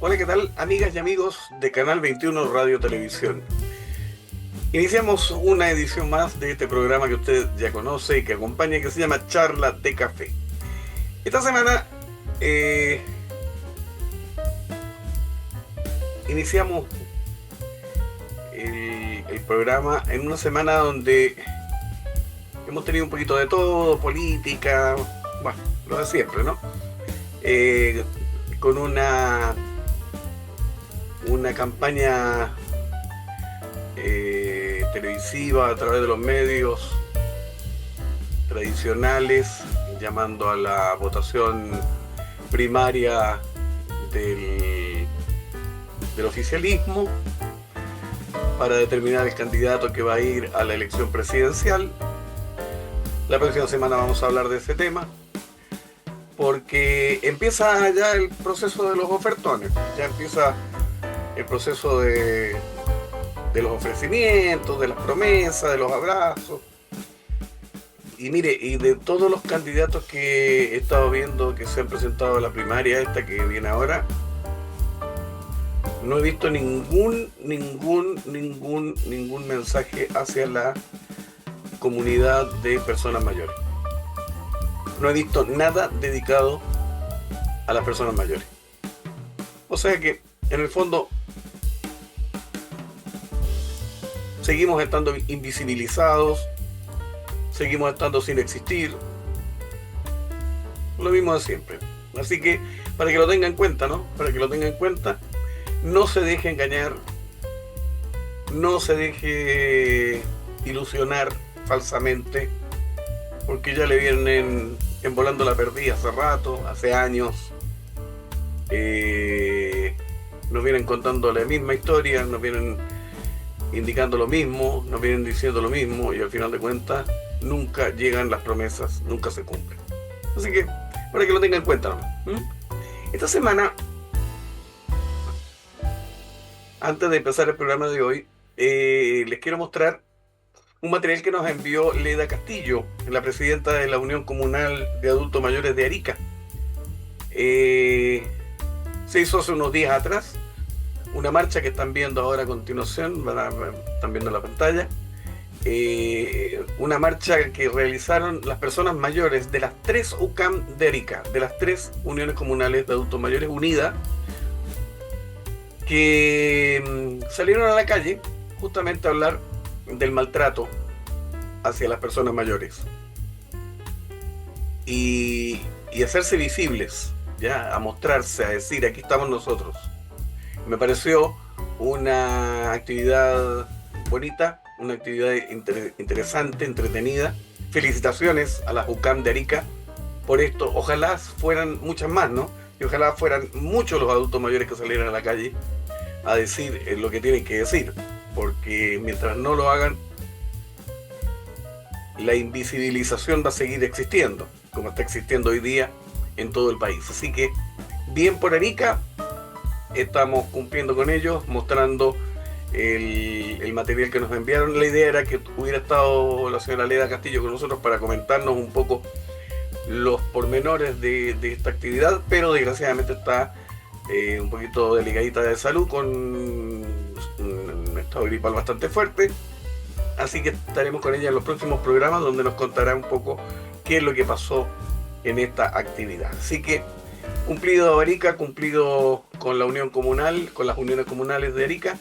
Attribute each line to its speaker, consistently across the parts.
Speaker 1: Hola, ¿qué tal, amigas y amigos de Canal 21 Radio Televisión? Iniciamos una edición más de este programa que usted ya conoce y que acompaña, que se llama Charla de Café. Esta semana eh, iniciamos el programa en una semana donde hemos tenido un poquito de todo, política, bueno, lo de siempre, ¿no? Eh, con una campaña televisiva a través de los medios tradicionales, llamando a la votación primaria del, del oficialismo para determinar el candidato que va a ir a la elección presidencial. La próxima semana vamos a hablar de ese tema, porque empieza ya el proceso de los ofertones, ya empieza el proceso de los ofrecimientos, de las promesas, de los abrazos. Y mire, y de todos los candidatos que he estado viendo que se han presentado a la primaria esta que viene ahora, no he visto ningún mensaje hacia la comunidad de personas mayores. No he visto nada dedicado a las personas mayores. O sea que, en el fondo, seguimos estando invisibilizados, seguimos estando sin existir, lo mismo de siempre. Así que, para que lo tenga en cuenta, ¿no? Para que lo tenga en cuenta, no se deje engañar, no se deje ilusionar falsamente, porque ya le vienen envolando la perdida hace rato, hace años. Nos vienen contando la misma historia, nos vienen indicando lo mismo, nos vienen diciendo lo mismo, y al final de cuentas nunca llegan las promesas, nunca se cumplen. Así que, para que lo tengan en cuenta, ¿no? Esta semana, antes de empezar el programa de hoy, les quiero mostrar un material que nos envió Leda Castillo, la presidenta de la Unión Comunal de Adultos Mayores de Arica. Se hizo hace unos días atrás una marcha que están viendo ahora a continuación, están viendo la pantalla. Una marcha que realizaron las personas mayores de las 3 UCAM de Arica, de las 3 Uniones Comunales de Adultos Mayores unidas, que salieron a la calle justamente a hablar del maltrato hacia las personas mayores y hacerse visibles, ya, a mostrarse, a decir, aquí estamos nosotros. Me pareció una actividad bonita, una actividad interesante, entretenida. Felicitaciones a las UCAM de Arica por esto. Ojalá fueran muchas más, ¿no? Y ojalá fueran muchos los adultos mayores que salieran a la calle a decir lo que tienen que decir, porque mientras no lo hagan, la invisibilización va a seguir existiendo, como está existiendo hoy día en todo el país. Así que, bien por Arica, estamos cumpliendo con ellos, mostrando el material que nos enviaron. La idea era que hubiera estado la señora Leda Castillo con nosotros para comentarnos un poco los pormenores de esta actividad, pero desgraciadamente está un poquito delicadita de salud, con un estado gripal bastante fuerte. Así que estaremos con ella en los próximos programas, donde nos contará un poco qué es lo que pasó en esta actividad. Así que, cumplido Arica, cumplido con la Unión Comunal, con las uniones comunales de Arica,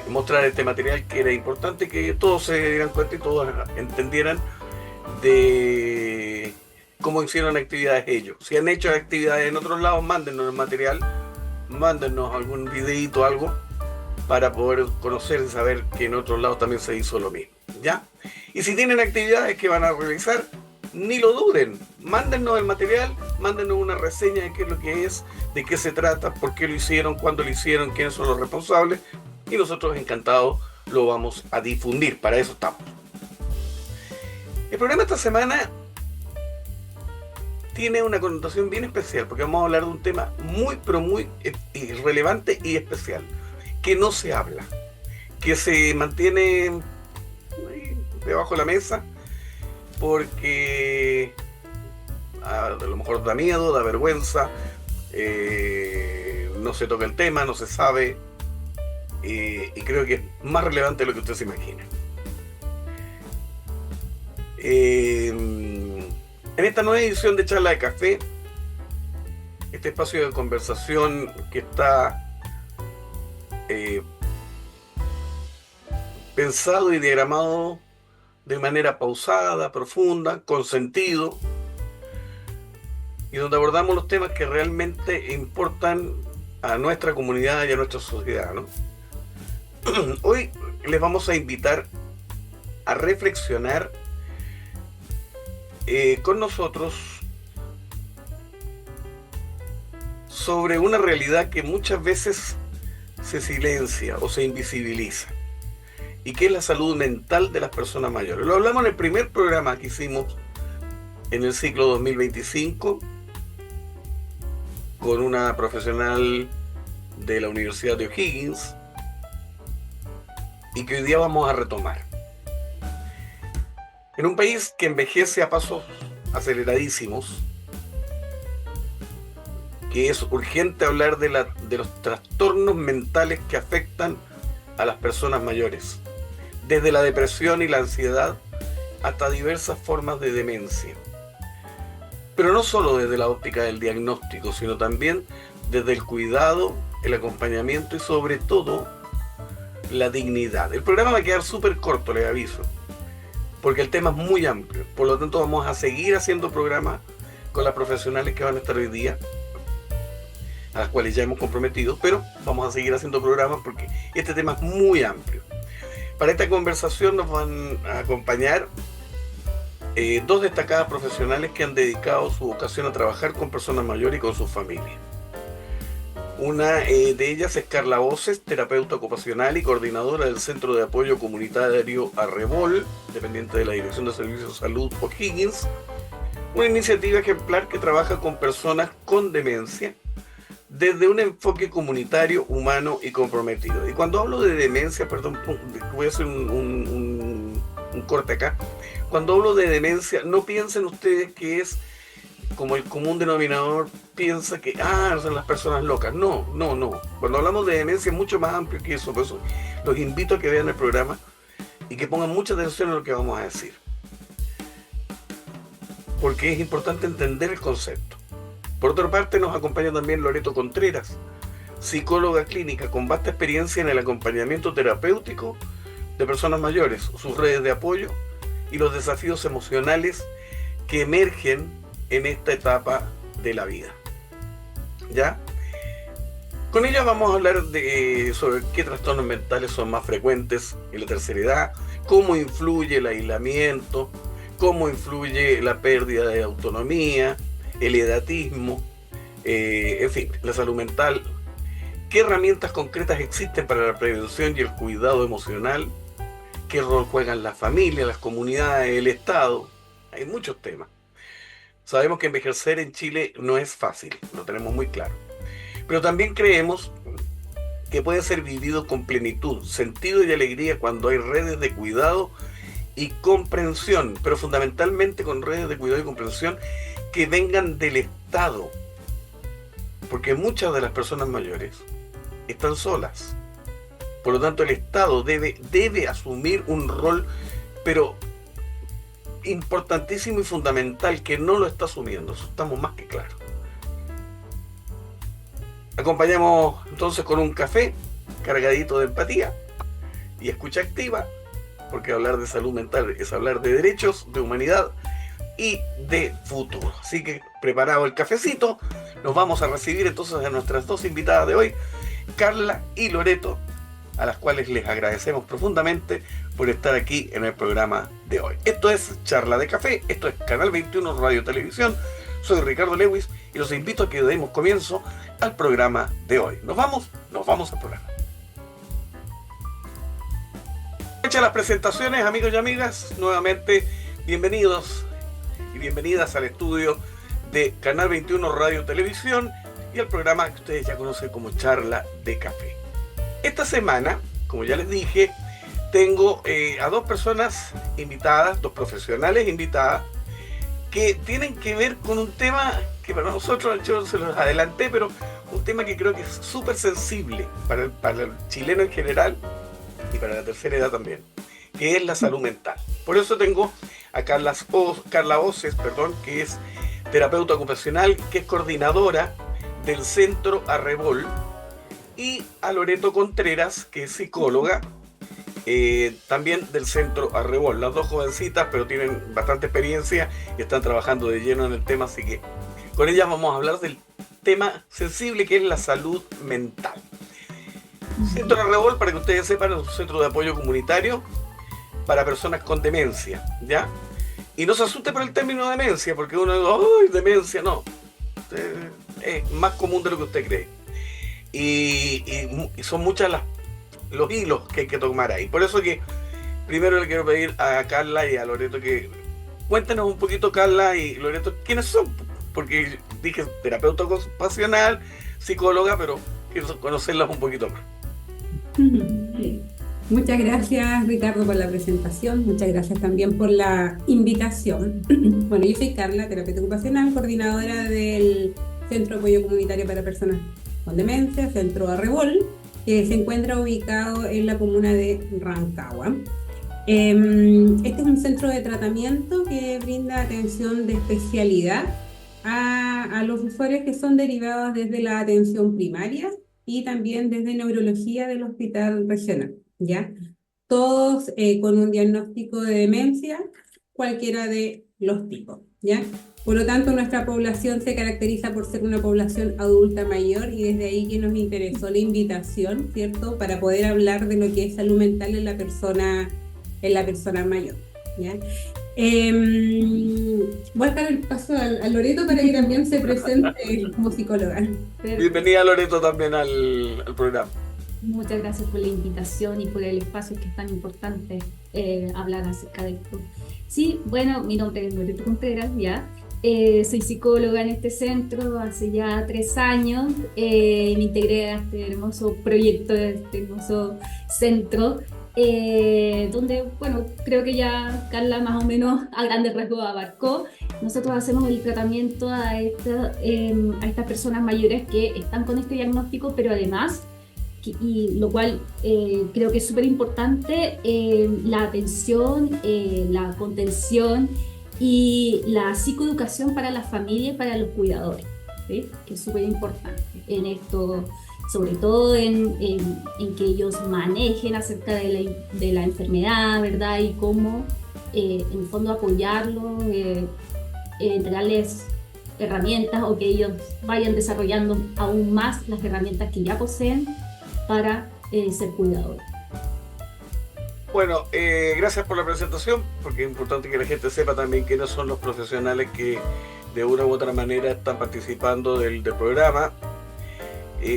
Speaker 1: mostrar este material que era importante, que todos se dieran cuenta y todos entendieran de cómo hicieron actividades ellos. Si han hecho actividades en otros lados, mándennos el material, mándennos algún videíto, algo, para poder conocer y saber que en otros lados también se hizo lo mismo, ¿ya? Y si tienen actividades que van a realizar, ni lo duden, mándennos el material, mándennos una reseña de qué es lo que es, de qué se trata, por qué lo hicieron, cuándo lo hicieron, quiénes son los responsables, y nosotros encantados lo vamos a difundir. Para eso estamos. El programa esta semana tiene una connotación bien especial, porque vamos a hablar de un tema muy, pero muy relevante y especial, que no se habla, que se mantiene debajo de la mesa, porque a lo mejor da miedo, da vergüenza, no se toca el tema, no se sabe, y creo que es más relevante de lo que usted se imagina. En esta nueva edición de Charla de Café, este espacio de conversación que está pensado y diagramado de manera pausada, profunda, con sentido, y donde abordamos los temas que realmente importan a nuestra comunidad y a nuestra sociedad, ¿no? Hoy les vamos a invitar a reflexionar con nosotros sobre una realidad que muchas veces se silencia o se invisibiliza, y que es la salud mental de las personas mayores. Lo hablamos en el primer programa que hicimos en el ciclo 2025 con una profesional de la Universidad de O'Higgins, y que hoy día vamos a retomar. En un país que envejece a pasos aceleradísimos, que es urgente hablar de los trastornos mentales que afectan a las personas mayores, desde la depresión y la ansiedad hasta diversas formas de demencia. Pero no solo desde la óptica del diagnóstico, sino también desde el cuidado, el acompañamiento y sobre todo la dignidad. El programa va a quedar súper corto, les aviso, porque el tema es muy amplio. Por lo tanto, vamos a seguir haciendo programas con las profesionales que van a estar hoy día, a las cuales ya hemos comprometido, pero vamos a seguir haciendo programas porque este tema es muy amplio. Para esta conversación nos van a acompañar dos destacadas profesionales que han dedicado su vocación a trabajar con personas mayores y con sus familias. Una de ellas es Carla Voces, terapeuta ocupacional y coordinadora del Centro de Apoyo Comunitario Arrebol, dependiente de la Dirección de Servicios de Salud O'Higgins, una iniciativa ejemplar que trabaja con personas con demencia desde un enfoque comunitario, humano y comprometido. Y cuando hablo de demencia, perdón, voy a hacer un corte acá. Cuando hablo de demencia, no piensen ustedes que es como el común denominador piensa que son las personas locas. No. Cuando hablamos de demencia es mucho más amplio que eso. Por eso los invito a que vean el programa y que pongan mucha atención a lo que vamos a decir, porque es importante entender el concepto. Por otra parte, nos acompaña también Loreto Contreras, psicóloga clínica con vasta experiencia en el acompañamiento terapéutico de personas mayores, sus redes de apoyo y los desafíos emocionales que emergen en esta etapa de la vida. ¿Ya? Con ella vamos a hablar sobre qué trastornos mentales son más frecuentes en la tercera edad, cómo influye el aislamiento, cómo influye la pérdida de autonomía, el edatismo, en fin, la salud mental, qué herramientas concretas existen para la prevención y el cuidado emocional, qué rol juegan las familias, las comunidades, el Estado. Hay muchos temas. Sabemos que envejecer en Chile no es fácil, lo tenemos muy claro. Pero también creemos que puede ser vivido con plenitud, sentido y alegría cuando hay redes de cuidado y comprensión, pero fundamentalmente con redes de cuidado y comprensión que vengan del Estado, porque muchas de las personas mayores están solas. Por lo tanto, el Estado debe asumir un rol, pero importantísimo y fundamental, que no lo está asumiendo. Eso estamos más que claros. Acompañamos entonces con un café cargadito de empatía y escucha activa, porque hablar de salud mental es hablar de derechos, de humanidad y de futuro. Así que, preparado el cafecito, nos vamos a recibir entonces a nuestras dos invitadas de hoy, Carla y Loreto, a las cuales les agradecemos profundamente por estar aquí en el programa de hoy. Esto es Charla de Café, esto es Canal 21 Radio Televisión. Soy Ricardo Lewis y los invito a que demos comienzo al programa de hoy. Nos vamos al programa. Hechas las presentaciones, amigos y amigas, nuevamente bienvenidos y bienvenidas al estudio de Canal 21 Radio Televisión y al programa que ustedes ya conocen como Charla de Café. Esta semana, como ya les dije, tengo a dos personas invitadas, dos profesionales invitadas, que tienen que ver con un tema que para nosotros, yo se los adelanté, pero un tema que creo que es súper sensible para el chileno en general y para la tercera edad también, que es la salud mental. Por eso tengo a Carla Oces, perdón, que es terapeuta ocupacional, que es coordinadora del Centro Arrebol, y a Loreto Contreras, que es psicóloga, también del Centro Arrebol. Las dos jovencitas, pero tienen bastante experiencia y están trabajando de lleno en el tema, así que con ellas vamos a hablar del tema sensible que es la salud mental. Centro Arrebol, para que ustedes sepan, es un centro de apoyo comunitario para personas con demencia, ¿ya? Y no se asuste por el término demencia, porque uno dice, ¡ay, demencia! No, es más común de lo que usted cree. Y son muchas los hilos que hay que tomar ahí. Por eso que primero le quiero pedir a Carla y a Loreto que cuéntenos un poquito, Carla y Loreto, quiénes son. Porque dije terapeuta ocupacional, psicóloga, pero quiero conocerlas un poquito más.
Speaker 2: Muchas gracias, Ricardo, por la presentación. Muchas gracias también por la invitación. Bueno, yo soy Carla, terapeuta ocupacional, coordinadora del Centro de Apoyo Comunitario para Personas con Demencia, Centro Arrebol, que se encuentra ubicado en la comuna de Rancagua. Este es un centro de tratamiento que brinda atención de especialidad a los usuarios que son derivados desde la atención primaria y también desde neurología del hospital regional, ¿ya? Todos con un diagnóstico de demencia, cualquiera de los tipos, ¿ya? Por lo tanto, nuestra población se caracteriza por ser una población adulta mayor y desde ahí que nos interesó la invitación, ¿cierto?, para poder hablar de lo que es salud mental en la persona mayor, ¿ya? Voy a dar el paso a Loreto para que también se presente como psicóloga.
Speaker 1: Bienvenida, Loreto, también al programa.
Speaker 3: Muchas gracias por la invitación y por el espacio que es tan importante hablar acerca de esto. Sí, bueno, mi nombre es Loreto Contreras, ya. Soy psicóloga en este centro hace ya 3 años. Me integré a este hermoso proyecto, a este hermoso centro, donde, bueno, creo que ya Carla más o menos a grandes rasgos abarcó. Nosotros hacemos el tratamiento a estas personas mayores que están con este diagnóstico, pero además, y lo cual creo que es súper importante, la atención, la contención y la psicoeducación para la familia y para los cuidadores, ¿sí? Que es súper importante en esto, sobre todo en que ellos manejen acerca de la enfermedad, ¿verdad? Y cómo, en el fondo, apoyarlos, entregarles herramientas o que ellos vayan desarrollando aún más las herramientas que ya poseen para ser cuidadores.
Speaker 1: Bueno, gracias por la presentación, porque es importante que la gente sepa también quiénes son los profesionales que de una u otra manera están participando del programa.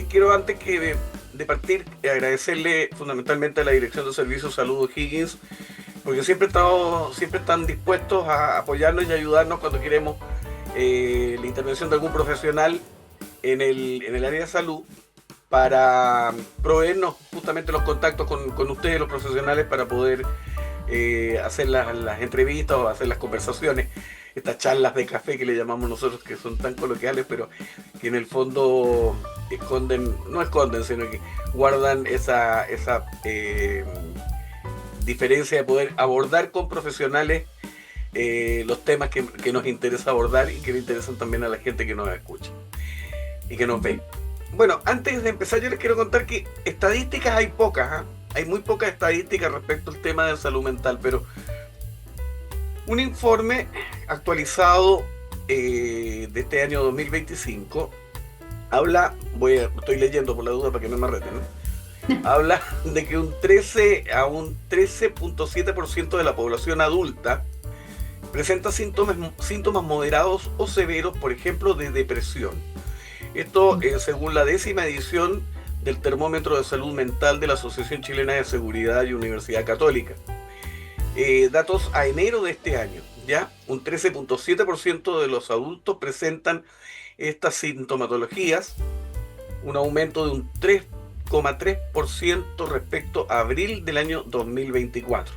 Speaker 1: Quiero antes de partir agradecerle fundamentalmente a la Dirección de Servicios Salud O'Higgins, porque siempre están dispuestos a apoyarnos y ayudarnos cuando queremos la intervención de algún profesional en el área de salud, para proveernos justamente los contactos con ustedes, los profesionales, para poder hacer las entrevistas o hacer las conversaciones, estas charlas de café que le llamamos nosotros, que son tan coloquiales, pero que en el fondo no esconden, sino que guardan esa diferencia de poder abordar con profesionales los temas que nos interesa abordar y que le interesan también a la gente que nos escucha y que nos ve. Bueno, antes de empezar yo les quiero contar que estadísticas hay pocas, ¿eh? Hay muy pocas estadísticas respecto al tema de salud mental, pero un informe actualizado de este año 2025 habla, estoy leyendo por la duda para que no me reten, ¿no? Habla de que un 13.7% de la población adulta presenta síntomas moderados o severos, por ejemplo, de depresión. Esto según la 10ª edición del Termómetro de Salud Mental de la Asociación Chilena de Seguridad y Universidad Católica. Datos a enero de este año, ¿ya? Un 13.7% de los adultos presentan estas sintomatologías, un aumento de un 3,3% respecto a abril del año 2024.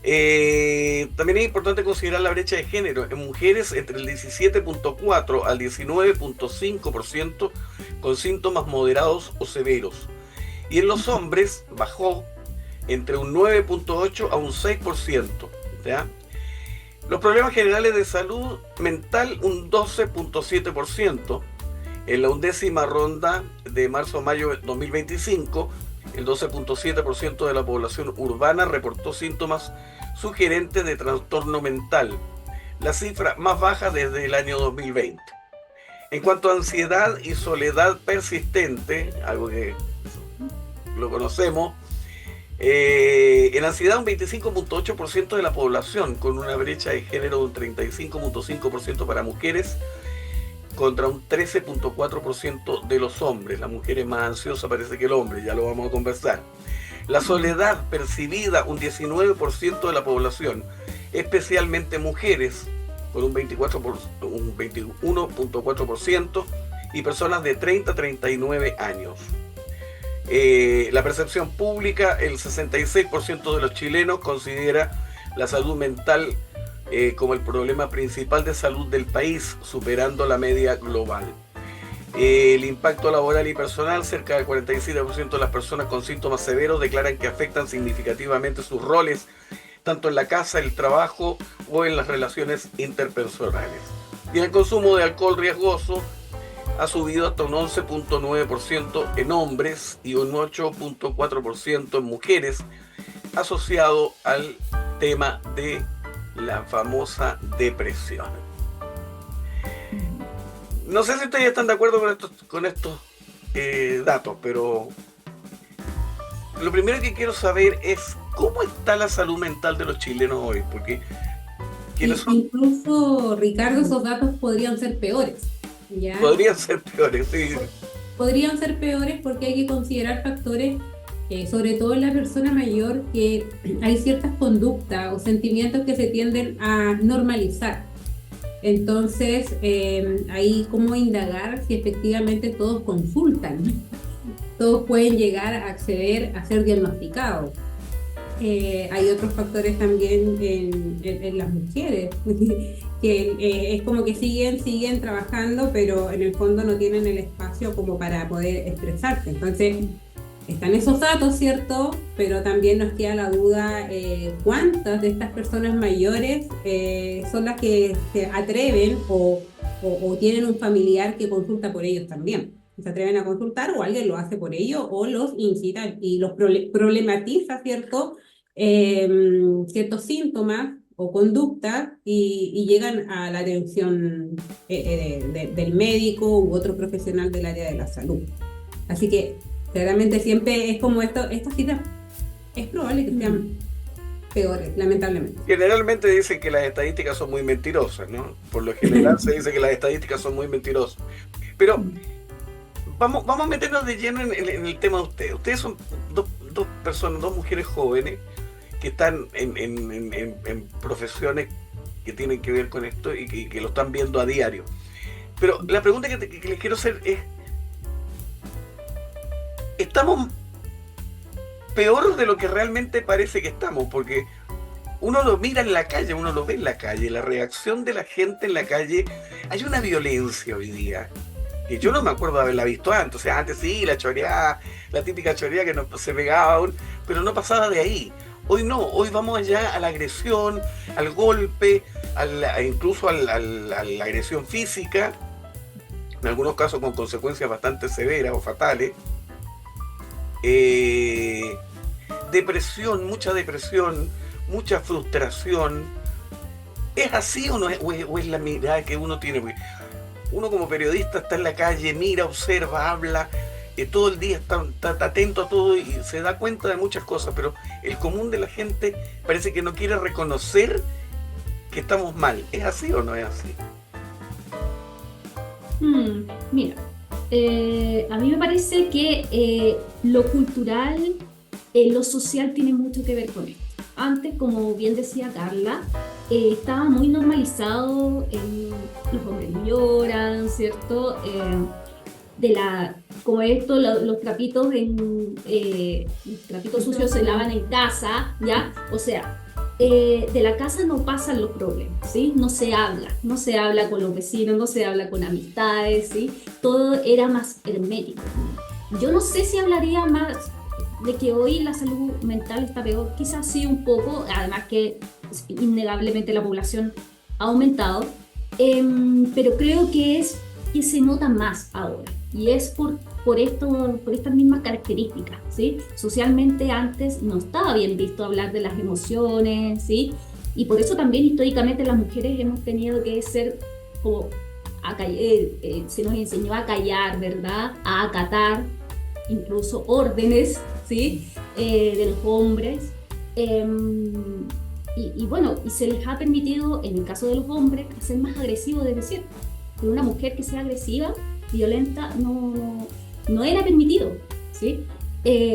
Speaker 1: También es importante considerar la brecha de género. En mujeres, entre el 17.4 al 19.5% con síntomas moderados o severos. Y en los hombres bajó entre un 9.8 a un 6%. ¿Ya? Los problemas generales de salud mental, un 12.7%. En la 11ª ronda de marzo-mayo de 2025, el 12.7% de la población urbana reportó síntomas sugerentes de trastorno mental, la cifra más baja desde el año 2020. En cuanto a ansiedad y soledad persistente, algo que lo conocemos, en ansiedad un 25.8% de la población, con una brecha de género de un 35.5% para mujeres contra un 13.4% de los hombres. La mujer es más ansiosa parece que el hombre, ya lo vamos a conversar. La soledad percibida un 19% de la población, especialmente mujeres, con un 21.4% y personas de 30 a 39 años. La percepción pública, el 66% de los chilenos considera la salud mental como el problema principal de salud del país, superando la media global. El impacto laboral y personal, cerca del 47% de las personas con síntomas severos declaran que afectan significativamente sus roles, tanto en la casa, el trabajo o en las relaciones interpersonales. Y el consumo de alcohol riesgoso ha subido hasta un 11.9% en hombres y un 8.4% en mujeres, asociado al tema de la famosa depresión. No sé si ustedes están de acuerdo con estos datos, pero lo primero que quiero saber es cómo está la salud mental de los chilenos hoy, porque
Speaker 2: incluso, Ricardo, esos datos podrían ser peores, ¿ya?
Speaker 1: Podrían ser peores, sí.
Speaker 2: Podrían ser peores porque hay que considerar factores, sobre todo en la persona mayor, que hay ciertas conductas o sentimientos que se tienden a normalizar. Entonces, ahí cómo indagar si efectivamente todos consultan, todos pueden llegar a acceder a ser diagnosticados. Hay otros factores también en las mujeres, que es como que siguen trabajando, pero en el fondo no tienen el espacio como para poder expresarse. Entonces, están esos datos, ¿cierto? Pero también nos queda la duda, ¿cuántas de estas personas mayores son las que se atreven o tienen un familiar que consulta por ellos también? Se atreven a consultar o alguien lo hace por ellos o los incita y los problematiza, ¿cierto? Ciertos síntomas o conductas y llegan a la atención del médico u otro profesional del área de la salud. Así que claramente siempre es como estas cifras, es probable que sean peores, lamentablemente.
Speaker 1: Generalmente dicen que las estadísticas son muy mentirosas, ¿no? Por lo general se dice que las estadísticas son muy mentirosas. Pero vamos a meternos de lleno en el tema de ustedes. Ustedes son dos personas, dos mujeres jóvenes que están en profesiones que tienen que ver con esto y que lo están viendo a diario. Pero la pregunta que les quiero hacer es, ¿estamos peor de lo que realmente parece que estamos? Porque uno lo mira en la calle, uno lo ve en la calle, la reacción de la gente en la calle. Hay una violencia hoy día que yo no me acuerdo de haberla visto antes. O sea, antes sí, la choreada, la típica choreada que no se pegaba, pero no pasaba de ahí. Hoy no, hoy vamos allá a la agresión, al golpe, incluso a la agresión física, en algunos casos con consecuencias bastante severas o fatales. Depresión, mucha frustración. ¿Es así o no es, o es la mirada que uno tiene? Porque uno como periodista está en la calle, mira, observa, habla, todo el día está atento a todo y se da cuenta de muchas cosas, pero el común de la gente parece que no quiere reconocer que estamos mal. ¿Es así o no es así?
Speaker 3: Mira, a mí me parece que lo cultural, lo social tiene mucho que ver con esto. Antes, como bien decía Carla, estaba muy normalizado, los hombres lloran, ¿cierto? Como esto, los trapitos sucios se lavan en casa, ¿ya? O sea, de la casa no pasan los problemas, ¿sí? No se habla con los vecinos, no se habla con amistades, ¿sí? Todo era más hermético. Yo no sé si hablaría más de que hoy la salud mental está peor, quizás sí un poco, además que innegablemente la población ha aumentado, pero creo que se nota más ahora, y es por estas mismas características, ¿sí? Socialmente antes no estaba bien visto hablar de las emociones, ¿sí? Y por eso también históricamente las mujeres hemos tenido que ser como, se nos enseñó a callar, ¿verdad? A acatar incluso órdenes, ¿sí? De los hombres. Y bueno, y se les ha permitido, en el caso de los hombres, ser más agresivos desde siempre. Pero una mujer que sea agresiva, violenta, no era permitido, ¿sí?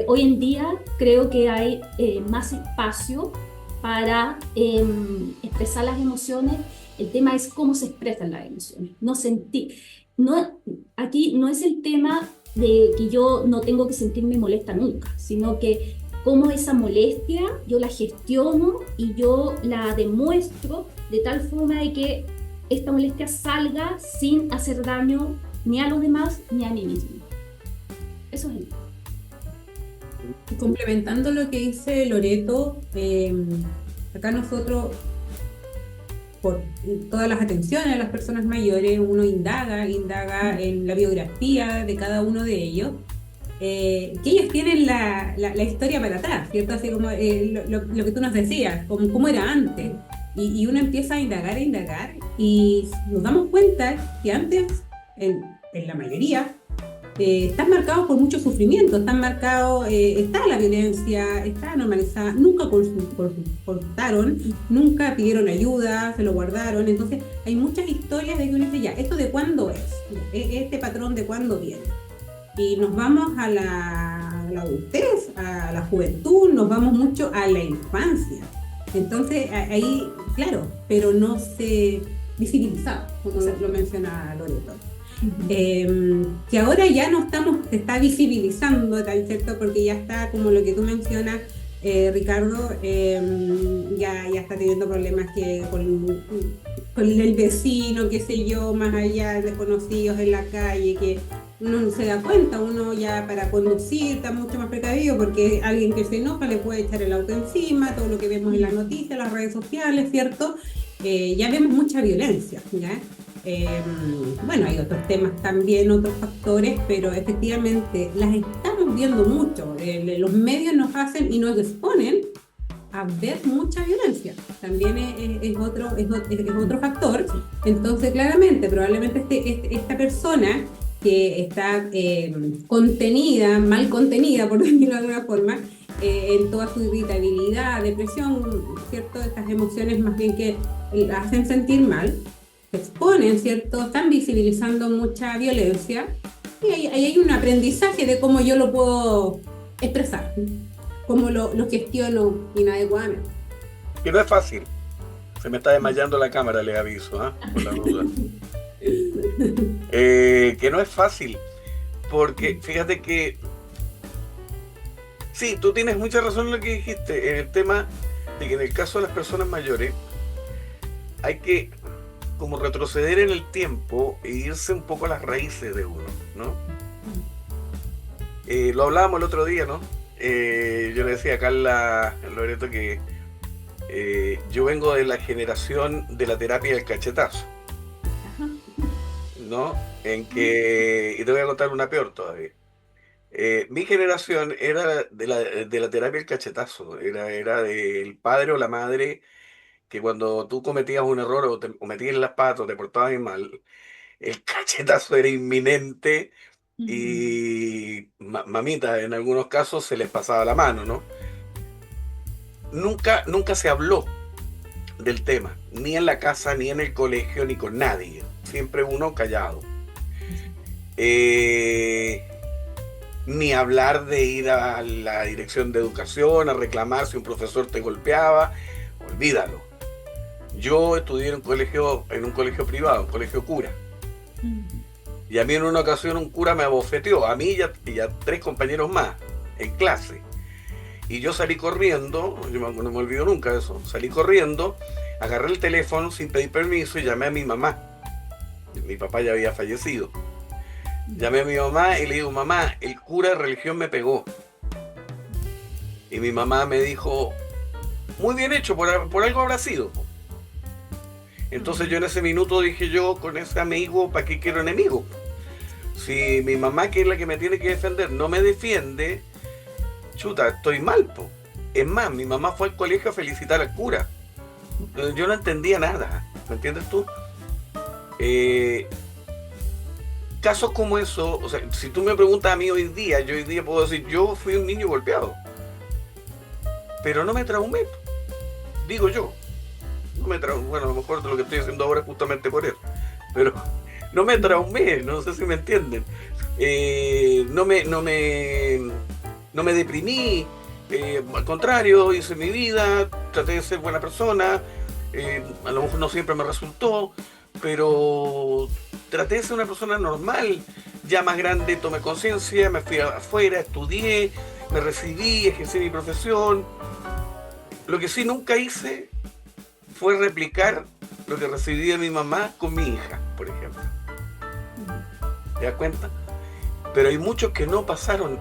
Speaker 3: Hoy en día creo que hay más espacio para expresar las emociones. El tema es cómo se expresan las emociones. Aquí no es el tema de que yo no tengo que sentirme molesta nunca, sino que cómo esa molestia yo la gestiono y yo la demuestro de tal forma de que esta molestia salga sin hacer daño ni a los demás ni a mí mismo. Eso es el tema.
Speaker 2: Complementando lo que dice Loreto, acá nosotros, por todas las atenciones a las personas mayores, uno indaga en la biografía de cada uno de ellos, que ellos tienen la historia para atrás, ¿cierto? Así como lo que tú nos decías, cómo era antes. Y uno empieza a indagar y nos damos cuenta que antes, en la mayoría, están marcados por mucho sufrimiento, está la violencia, está normalizada, nunca consultaron, nunca pidieron ayuda, se lo guardaron. Entonces hay muchas historias de que uno dice, ya, ¿esto de cuándo es? ¿Este patrón de cuándo viene? Y nos vamos a la adultez, a la juventud, nos vamos mucho a la infancia. Entonces ahí, claro, pero no se visibiliza, como lo menciona Loreto. Que ahora ya se está visibilizando, ¿cierto? Porque ya está, como lo que tú mencionas, Ricardo, ya está teniendo problemas con el vecino, qué sé yo, más allá, desconocidos en la calle, que uno no se da cuenta, uno ya para conducir está mucho más precavido porque alguien que se enoja le puede echar el auto encima, todo lo que vemos en las noticias, las redes sociales, ¿cierto? Ya vemos mucha violencia, ¿ya? Bueno, hay otros temas también, otros factores, pero efectivamente las estamos viendo mucho. Los medios nos hacen y nos exponen a ver mucha violencia. También es otro factor. Entonces, claramente, probablemente esta persona que está mal contenida, por decirlo de alguna forma, en toda su irritabilidad, depresión, ¿cierto? Estas emociones más bien que la hacen sentir mal, se exponen, ¿cierto? Están visibilizando mucha violencia y ahí hay un aprendizaje de cómo yo lo puedo expresar, cómo lo gestiono inadecuadamente.
Speaker 1: Que no es fácil. Se me está desmayando la cámara, les aviso, por la duda. Que no es fácil, porque fíjate que sí, tú tienes mucha razón en lo que dijiste, en el tema de que en el caso de las personas mayores hay que como retroceder en el tiempo e irse un poco a las raíces de uno, ¿no? Lo hablábamos el otro día, ¿no? Yo le decía a Carla Loreto que yo vengo de la generación de la terapia del cachetazo, ¿no? Y te voy a contar una peor todavía. Mi generación era de la terapia del cachetazo, era del padre o la madre que cuando tú cometías un error o metías las patas o te portabas mal, el cachetazo era inminente y mamita, en algunos casos se les pasaba la mano, ¿no? Nunca se habló del tema, ni en la casa, ni en el colegio, ni con nadie. Siempre uno callado. Ni hablar de ir a la dirección de educación a reclamar si un profesor te golpeaba, olvídalo. Yo estudié en un colegio privado, un colegio cura. Y a mí en una ocasión un cura me abofeteó, a mí y a 3 compañeros más, en clase. Y yo salí corriendo, no me olvido nunca de eso, salí corriendo, agarré el teléfono sin pedir permiso y llamé a mi mamá. Mi papá ya había fallecido. Llamé a mi mamá y le digo, mamá, el cura de religión me pegó. Y mi mamá me dijo, muy bien hecho, por algo habrá sido. Entonces yo en ese minuto dije yo, con ese amigo, ¿para qué quiero enemigo? Si mi mamá, que es la que me tiene que defender, no me defiende, chuta, estoy mal, po. Es más, mi mamá fue al colegio a felicitar al cura. Yo no entendía nada, ¿me entiendes tú? Casos como eso, o sea, si tú me preguntas a mí hoy día, yo hoy día puedo decir, yo fui un niño golpeado. Pero no me traumé, digo yo. No me traumé, bueno, a lo mejor lo que estoy haciendo ahora es justamente por eso. Pero no me traumé, no sé si me entienden. No me deprimí, al contrario, hice mi vida, traté de ser buena persona, a lo mejor no siempre me resultó, pero traté de ser una persona normal. Ya más grande tomé conciencia, me fui afuera, estudié, me recibí, ejercí mi profesión. Lo que sí nunca hice fue replicar lo que recibí de mi mamá con mi hija, por ejemplo. ¿Te das cuenta? Pero hay muchos que no pasaron,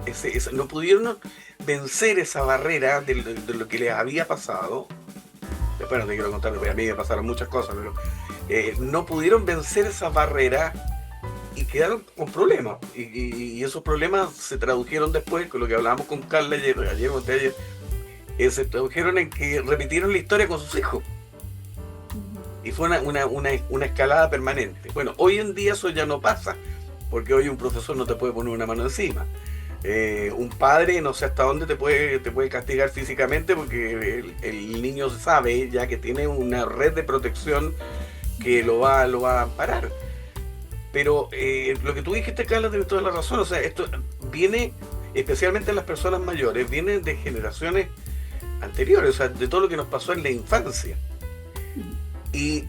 Speaker 1: no pudieron vencer esa barrera de lo que les había pasado. Después no te quiero contar, porque a mí me pasaron muchas cosas, pero no pudieron vencer esa barrera y quedaron con problemas. Y esos problemas se tradujeron después, con lo que hablábamos con Carla ayer o anteayer, se tradujeron en que repitieron la historia con sus hijos. Y fue una escalada permanente. Bueno, hoy en día eso ya no pasa, porque hoy un profesor no te puede poner una mano encima. Un padre no sé hasta dónde te puede castigar físicamente, porque el niño sabe ya que tiene una red de protección que lo va a amparar. Pero lo que tú dijiste, Carla, tienes toda la razón. O sea, esto viene, especialmente en las personas mayores, viene de generaciones anteriores, o sea, de todo lo que nos pasó en la infancia. Y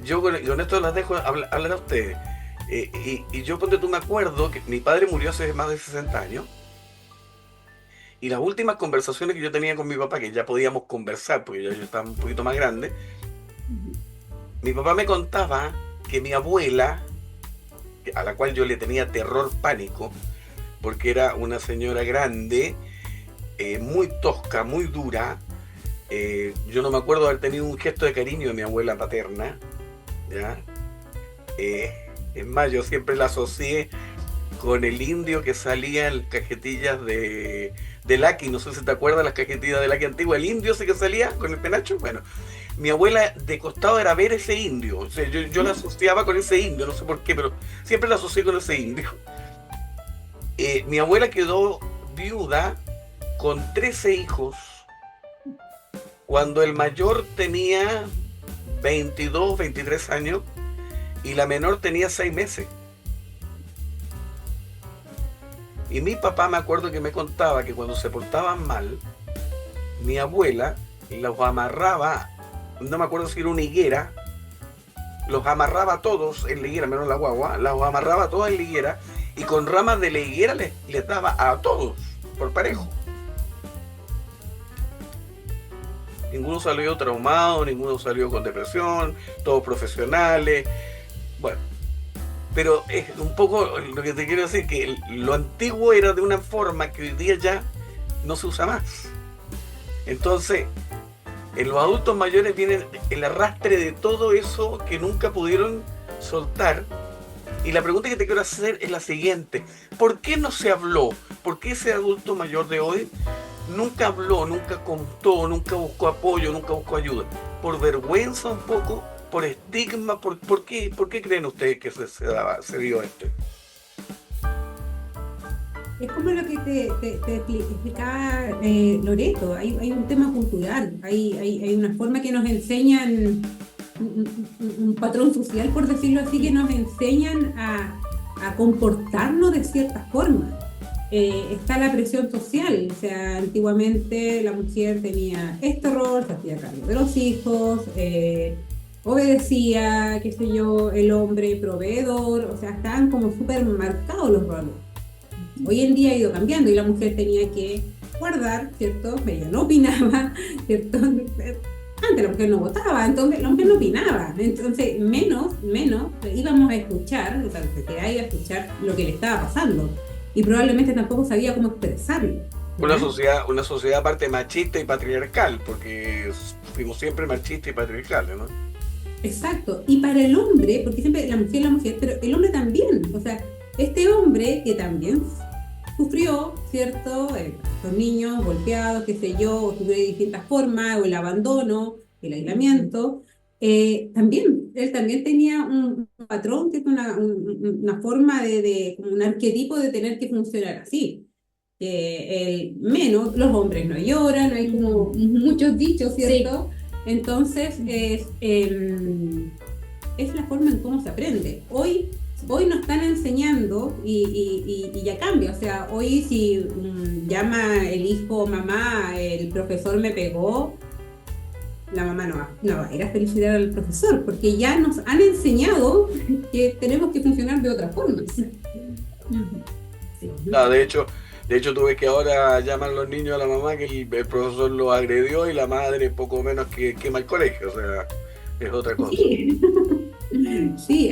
Speaker 1: yo con esto las dejo hablar a ustedes. Y yo, ponte tú, me acuerdo que mi padre murió hace más de 60 años. Y las últimas conversaciones que yo tenía con mi papá, que ya podíamos conversar, porque yo estaba un poquito más grande, mi papá me contaba que mi abuela, a la cual yo le tenía terror, pánico, porque era una señora grande, muy tosca, muy dura. Yo no me acuerdo haber tenido un gesto de cariño de mi abuela paterna, ¿ya? Es más, yo siempre la asocié con el indio que salía en las cajetillas de Lucky. No sé si te acuerdas las cajetillas de Lucky antigua, el indio ese que salía con el penacho. Bueno, mi abuela de costado era ver ese indio, o sea, yo la asociaba con ese indio, no sé por qué, pero siempre la asocié con ese indio. Mi abuela quedó viuda con 13 hijos, cuando el mayor tenía 22, 23 años y la menor tenía 6 meses. Y mi papá, me acuerdo que me contaba que cuando se portaban mal, mi abuela los amarraba, no me acuerdo si era una higuera, los amarraba todos en la higuera, menos la guagua, los amarraba todos en la higuera y con ramas de la higuera les daba a todos por parejo. Ninguno salió traumado, ninguno salió con depresión, todos profesionales. Bueno, pero es un poco lo que te quiero decir, que lo antiguo era de una forma que hoy día ya no se usa más. Entonces, en los adultos mayores viene el arrastre de todo eso que nunca pudieron soltar. Y la pregunta que te quiero hacer es la siguiente: ¿por qué no se habló? ¿Por qué ese adulto mayor de hoy nunca habló, nunca contó, nunca buscó apoyo, nunca buscó ayuda? ¿Por vergüenza un poco? ¿Por estigma? ¿Por qué creen ustedes que se dio esto?
Speaker 2: Es como lo que te explicaba Loreto, hay un tema cultural, hay una forma que nos enseñan, un patrón social, por decirlo así, que nos enseñan a comportarnos de cierta forma. Está la presión social, o sea, antiguamente la mujer tenía este rol, se hacía cargo de los hijos, obedecía, qué sé yo, el hombre proveedor, o sea, estaban como súper marcados los roles. Hoy en día ha ido cambiando y la mujer tenía que guardar, ¿cierto? Ella no opinaba, ¿cierto? Antes la mujer no votaba, entonces la mujer no opinaba, entonces menos íbamos a escuchar, o sea, se quedaba a escuchar lo que le estaba pasando y probablemente tampoco sabía cómo expresarlo.
Speaker 1: Una sociedad aparte machista y patriarcal, porque fuimos siempre machistas y patriarcales, ¿no?
Speaker 2: Exacto, y para el hombre, porque siempre la mujer, pero el hombre también, o sea, este hombre que también sufrió, ¿cierto? Los niños golpeados, qué sé yo, o sufrió de distintas formas, o el abandono, el aislamiento, él también tenía un patrón, ¿cierto? Una forma como un arquetipo de tener que funcionar así. Menos, los hombres no lloran, hay como muchos dichos, ¿cierto? Sí. Entonces, es la forma en cómo se aprende. Hoy nos están enseñando y ya cambia, o sea, hoy si llama el hijo mamá, el profesor me pegó, la mamá no va a ir a felicitar al profesor, porque ya nos han enseñado que tenemos que funcionar de otra forma. Sí.
Speaker 1: No, de hecho tú ves que ahora llaman los niños a la mamá que el profesor los agredió y la madre poco menos que quema el colegio, o sea, es otra cosa.
Speaker 2: Sí. Sí,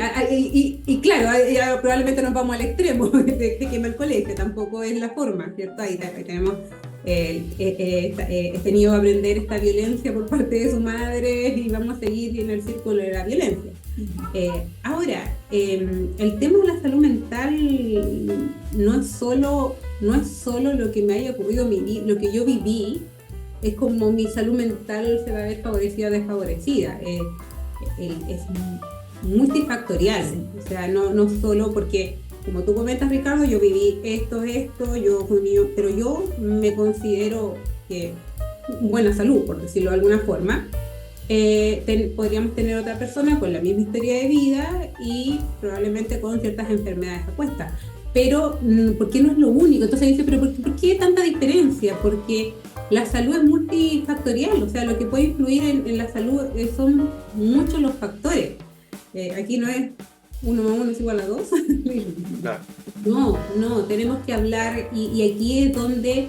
Speaker 2: y claro, ya probablemente nos vamos al extremo de quemar el colegio, tampoco es la forma, ¿cierto? Ahí tenemos tenido que aprender esta violencia por parte de su madre y vamos a seguir en el círculo de la violencia. Ahora, el tema de la salud mental no es solo lo que me haya ocurrido lo que yo viví, es como mi salud mental se va a ver favorecida o desfavorecida. Es multifactorial, o sea, no solo porque, como tú comentas, Ricardo, yo viví esto, yo fui niño, pero yo me considero que buena salud, por decirlo de alguna forma. Podríamos tener otra persona con la misma historia de vida y probablemente con ciertas enfermedades a cuestas, pero ¿por qué no es lo único? Entonces dice, pero ¿por qué tanta diferencia? Porque la salud es multifactorial, o sea, lo que puede influir en la salud son muchos los factores. Aquí no es 1 más 1 es igual a 2. No, tenemos que hablar y aquí es donde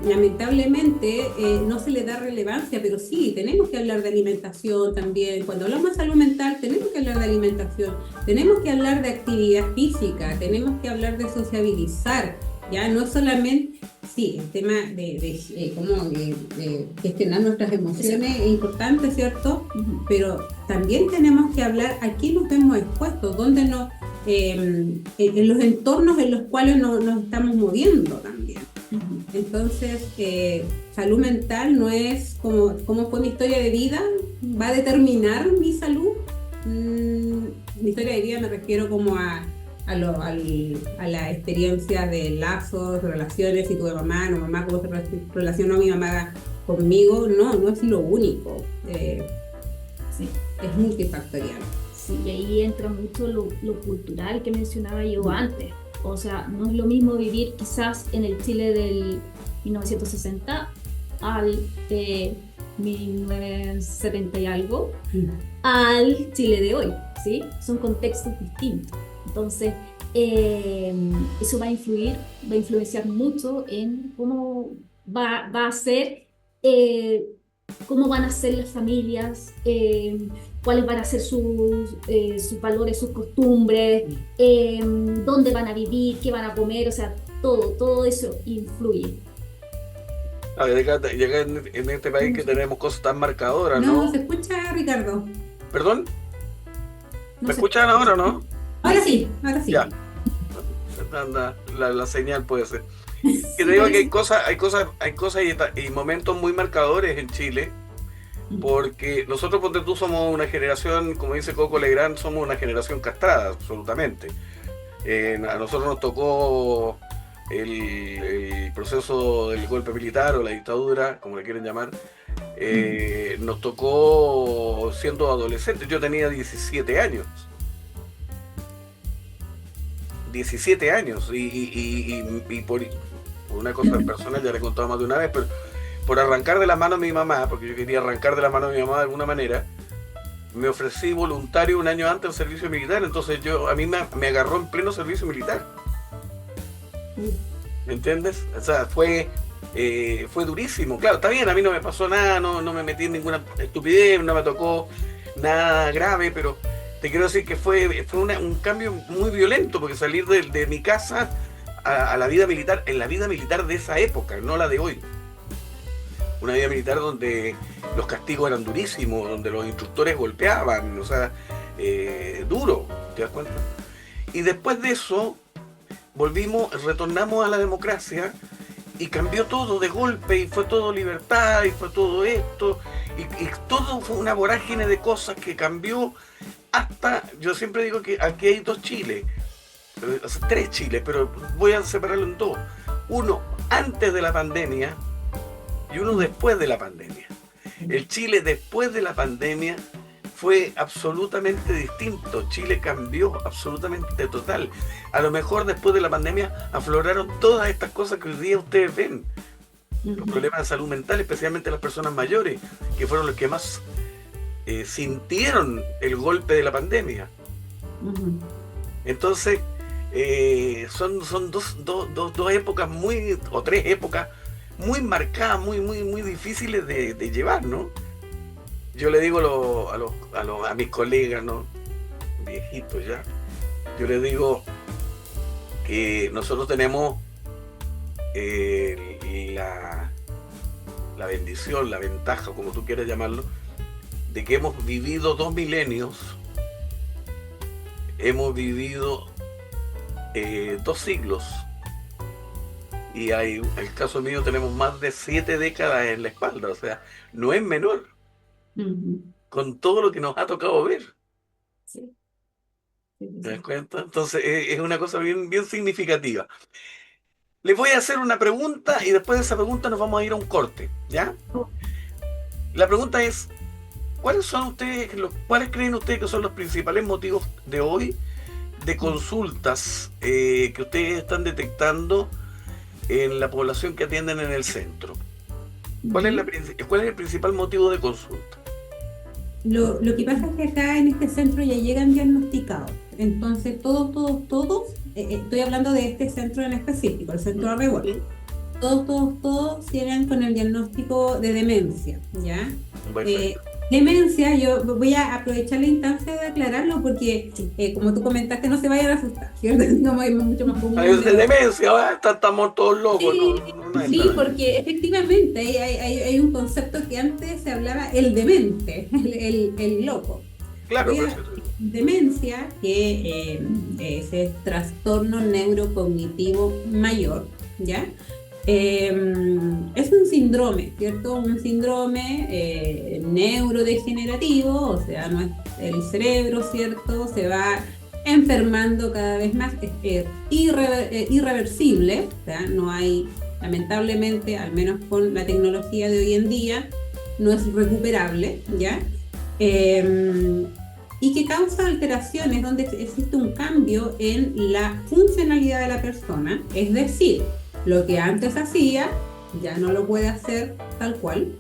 Speaker 2: lamentablemente no se le da relevancia, pero sí, tenemos que hablar de alimentación también. Cuando hablamos de salud mental tenemos que hablar de alimentación, tenemos que hablar de actividad física, tenemos que hablar de sociabilizar, ya no solamente, sí, el tema de cómo gestionar nuestras emociones es importante, ¿cierto? Pero también tenemos que hablar a qué nos vemos expuestos, dónde en los entornos en los cuales nos estamos moviendo también. Entonces, salud mental no es cómo fue mi historia de vida, va a determinar mi salud. Mi historia de vida me refiero como a la experiencia de lazos, relaciones, si tuve mamá, no mamá, cómo se relacionó mi mamá conmigo, no es lo único, sí, es multifactorial.
Speaker 3: Sí, y ahí entra mucho lo cultural que mencionaba yo antes, o sea, no es lo mismo vivir quizás en el Chile del 1960 al 1970 y algo, al Chile de hoy, ¿sí? Son contextos distintos. Entonces, eso va a influenciar mucho en cómo va a ser, cómo van a ser las familias, cuáles van a ser sus valores, sus costumbres, dónde van a vivir, qué van a comer, o sea, todo eso influye.
Speaker 1: Llega en este país que tenemos cosas tan marcadoras, ¿no?
Speaker 2: No, ¿se escucha, Ricardo?
Speaker 1: ¿Perdón? ¿Me escuchan ahora o no?
Speaker 2: Ahora sí.
Speaker 1: Ya. La señal puede ser. Que te digo que hay cosas y momentos muy marcadores en Chile, porque nosotros, ponte tú, somos una generación, como dice Coco Legrand, somos una generación castrada, absolutamente. A nosotros nos tocó el proceso del golpe militar o la dictadura, como le quieren llamar. Nos tocó siendo adolescentes. Yo tenía 17 años. 17 años y por una cosa personal, ya le he contado más de una vez, pero por arrancar de la mano a mi mamá, porque yo quería arrancar de la mano a mi mamá de alguna manera, me ofrecí voluntario un año antes del servicio militar. Entonces a mí me agarró en pleno servicio militar. ¿Me entiendes? O sea, fue fue durísimo. Claro, está bien, a mí no me pasó nada, no me metí en ninguna estupidez, no me tocó nada grave, pero te quiero decir que fue un cambio muy violento, porque salir de mi casa a la vida militar, en la vida militar de esa época, no la de hoy. Una vida militar donde los castigos eran durísimos, donde los instructores golpeaban, o sea, duro, ¿te das cuenta? Y después de eso, retornamos a la democracia y cambió todo de golpe y fue todo libertad y fue todo esto y todo fue una vorágine de cosas que cambió hasta, yo siempre digo que aquí hay dos Chiles, tres Chiles, pero voy a separarlo en dos. Uno antes de la pandemia y uno después de la pandemia. El Chile después de la pandemia fue absolutamente distinto. Chile cambió absolutamente total. A lo mejor después de la pandemia afloraron todas estas cosas que hoy día ustedes ven. Los problemas de salud mental, especialmente las personas mayores, que fueron los que más sintieron el golpe de la pandemia. Entonces, son dos épocas o tres épocas muy marcadas, muy difíciles de llevar, ¿no? Yo le digo a mis colegas, ¿no? Viejitos ya, yo les digo que nosotros tenemos la bendición, la ventaja, como tú quieras llamarlo, de que hemos vivido 2 milenios, hemos vivido 2 siglos, y el caso mío tenemos más de 7 décadas en la espalda, o sea, no es menor, con todo lo que nos ha tocado ver.
Speaker 3: Sí.
Speaker 1: ¿Te das cuenta? Entonces es una cosa bien significativa. Les voy a hacer una pregunta y después de esa pregunta nos vamos a ir a un corte, ¿ya? La pregunta es, ¿cuáles creen ustedes que son los principales motivos de hoy de consultas que ustedes están detectando en la población que atienden en el centro? ¿Cuál es el principal motivo de consulta?
Speaker 2: Lo que pasa es que acá en este centro ya llegan diagnosticados. Entonces todos, estoy hablando de este centro en específico, el centro Arrebol, todos llegan con el diagnóstico de demencia, ¿ya? Demencia, yo voy a aprovechar la instancia de aclararlo porque, como tú comentaste, no se vayan a asustar, ¿cierto? No, es mucho más común.
Speaker 1: De demencia, estamos todos locos.
Speaker 2: Sí, sí, porque efectivamente hay un concepto que antes se hablaba el demente, el loco.
Speaker 1: Claro,
Speaker 2: Demencia, que es el trastorno neurocognitivo mayor, ¿ya? Es un síndrome, ¿cierto? Un síndrome neurodegenerativo, o sea, no es el cerebro, ¿cierto? Se va enfermando cada vez más, es irreversible, o sea, no hay, lamentablemente, al menos con la tecnología de hoy en día, no es recuperable, ¿ya? Y que causa alteraciones donde existe un cambio en la funcionalidad de la persona, es decir, lo que antes hacía ya no lo puede hacer tal cual.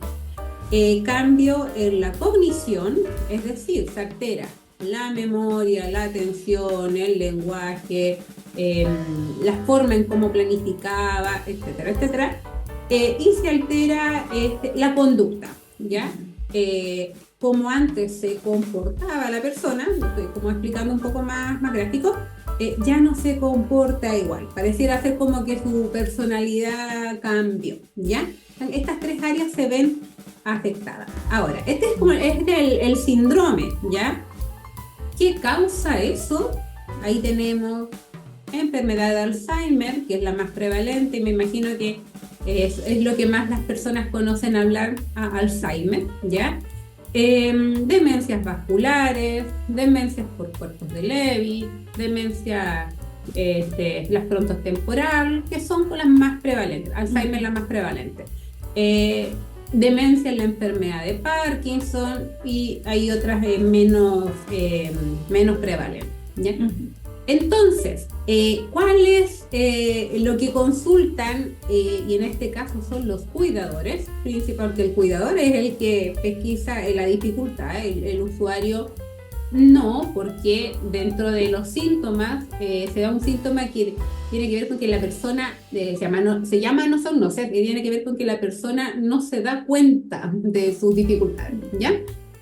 Speaker 2: Cambio en la cognición, es decir, se altera la memoria, la atención, el lenguaje, la forma en cómo planificaba, etcétera, etcétera. Y se altera la conducta, ¿ya? Como antes se comportaba la persona, estoy como explicando un poco más gráfico, ya no se comporta igual, pareciera ser como que su personalidad cambió, ¿ya? Estas tres áreas se ven afectadas. Ahora, este es como el síndrome, ¿ya? ¿Qué causa eso? Ahí tenemos enfermedad de Alzheimer, que es la más prevalente, y me imagino que es lo que más las personas conocen hablar a Alzheimer, ¿ya? Demencias vasculares, demencias por cuerpos de Lewy, demencia la frontotemporal, que son las más prevalentes. Alzheimer es la más prevalente. Demencia en la enfermedad de Parkinson, y hay otras menos prevalentes, ¿ya? Entonces, ¿cuál es lo que consultan? Y en este caso son los cuidadores, principalmente el cuidador es el que pesquisa la dificultad, el usuario No, porque dentro de los síntomas se da un síntoma que tiene que ver con que la persona se llama anosognosia, que tiene que ver con que la persona no se da cuenta de sus dificultades, ¿ya?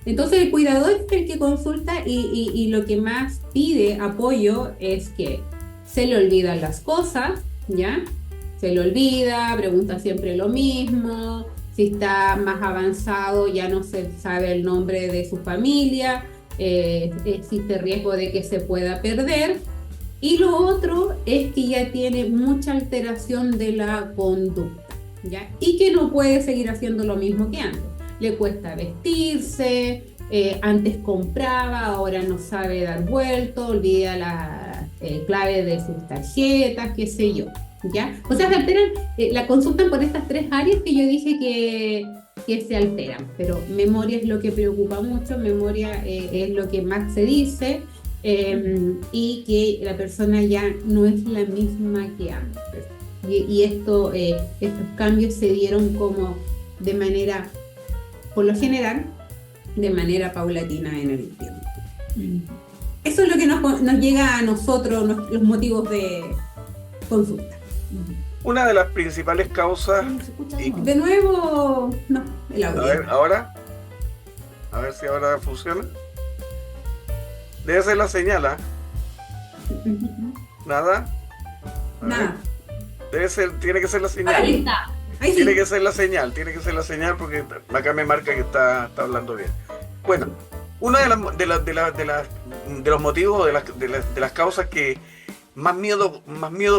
Speaker 2: Entonces el cuidador es el que consulta y lo que más pide apoyo es que se le olvidan las cosas, ¿ya? Se le olvida, pregunta siempre lo mismo, si está más avanzado ya no se sabe el nombre de su familia, existe riesgo de que se pueda perder. Y lo otro es que ya tiene mucha alteración de la conducta, ¿ya? Y que no puede seguir haciendo lo mismo que antes. Le cuesta vestirse, antes compraba, ahora no sabe dar vuelto, olvida la clave de sus tarjetas, qué sé yo, ¿ya? O sea, se alteran, la consultan por estas tres áreas que yo dije que se alteran, pero memoria es lo que preocupa mucho, memoria es lo que más se dice, y que la persona ya no es la misma que antes. Y estos cambios se dieron como de manera, por lo general, de manera paulatina en el tiempo. Eso es lo que nos llega a nosotros, los motivos de consulta.
Speaker 1: Una de las principales causas...
Speaker 2: De nuevo, no, el audio.
Speaker 1: A ver, ahora. A ver si ahora funciona. Debe ser la señal, ¿ah? ¿Nada?
Speaker 2: Nada.
Speaker 1: Tiene que ser la señal.
Speaker 3: Ahí está.
Speaker 2: Ahí sí.
Speaker 1: Tiene que ser la señal porque acá me marca que está hablando bien. Bueno, uno de los motivos, de las causas que más miedo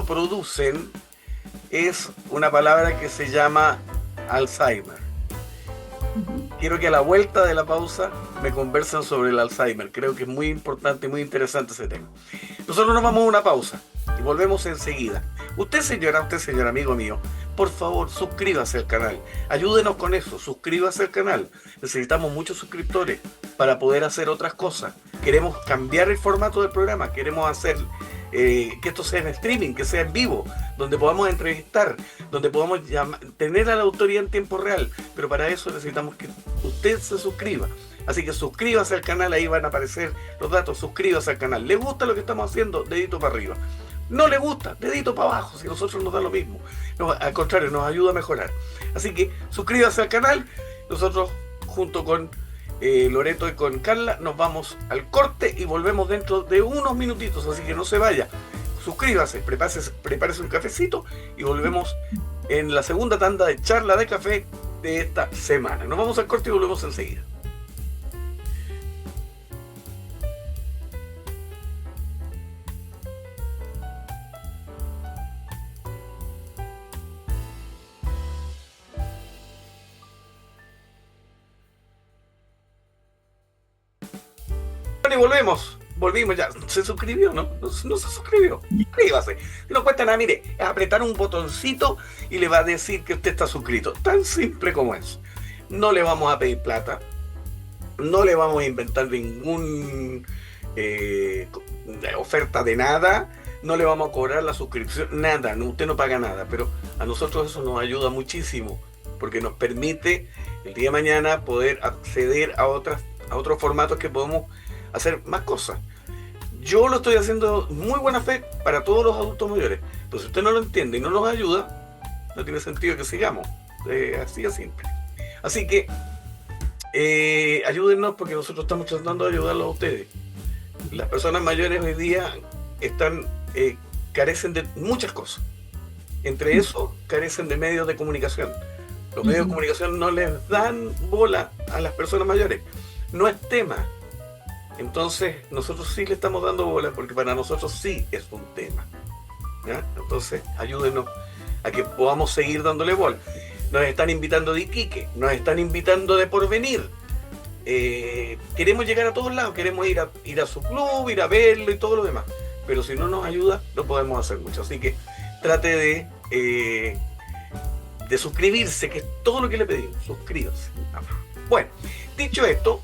Speaker 1: producen es una palabra que se llama Alzheimer. Quiero que a la vuelta de la pausa me conversen sobre el Alzheimer. Creo que es muy importante y muy interesante ese tema. Nosotros nos vamos a una pausa y volvemos enseguida. Usted señor amigo mío, por favor suscríbase al canal. Ayúdenos con eso, suscríbase al canal. Necesitamos muchos suscriptores para poder hacer otras cosas. Queremos cambiar el formato del programa, queremos hacer que esto sea en streaming, que sea en vivo, donde podamos entrevistar, donde podamos tener a la autoridad en tiempo real, pero para eso necesitamos que usted se suscriba. Así que suscríbase al canal, ahí van a aparecer los datos, suscríbase al canal. ¿Le gusta lo que estamos haciendo? Dedito para arriba. No le gusta, dedito para abajo, si a nosotros nos da lo mismo. No, al contrario, nos ayuda a mejorar. Así que suscríbase al canal. Nosotros, junto con Loreto y con Carla, nos vamos al corte y volvemos dentro de unos minutitos, así que no se vaya. Suscríbase, prepárese un cafecito y volvemos en la segunda tanda de charla de café de esta semana. Nos vamos al corte y volvemos enseguida. Y volvimos ya. ¿Se suscribió? No se suscribió. Suscríbase. No cuesta nada, mire, es apretar un botoncito y le va a decir que usted está suscrito. Tan simple como es. No le vamos a pedir plata, no le vamos a inventar ningún oferta de nada, no le vamos a cobrar la suscripción, nada, usted no paga nada, pero a nosotros eso nos ayuda muchísimo, porque nos permite el día de mañana poder acceder a otros formatos que podemos hacer más cosas. Yo lo estoy haciendo muy buena fe para todos los adultos mayores, pero si usted no lo entiende y no nos ayuda, no tiene sentido que sigamos. Así de simple. Así que ayúdennos, porque nosotros estamos tratando de ayudarlos a ustedes. Las personas mayores hoy día carecen de muchas cosas. Entre eso, carecen de medios de comunicación. Los medios de comunicación no les dan bola a las personas mayores. No es tema. Entonces, nosotros sí le estamos dando bola, porque para nosotros sí es un tema, ¿ya? Entonces, ayúdenos a que podamos seguir dándole bola. Nos están invitando de Iquique, nos están invitando de Porvenir. Queremos llegar a todos lados, queremos ir a su club, ir a verlo y todo lo demás. Pero si no nos ayuda, no podemos hacer mucho. Así que trate de suscribirse, que es todo lo que le pedimos. Suscríbase. Bueno, dicho esto,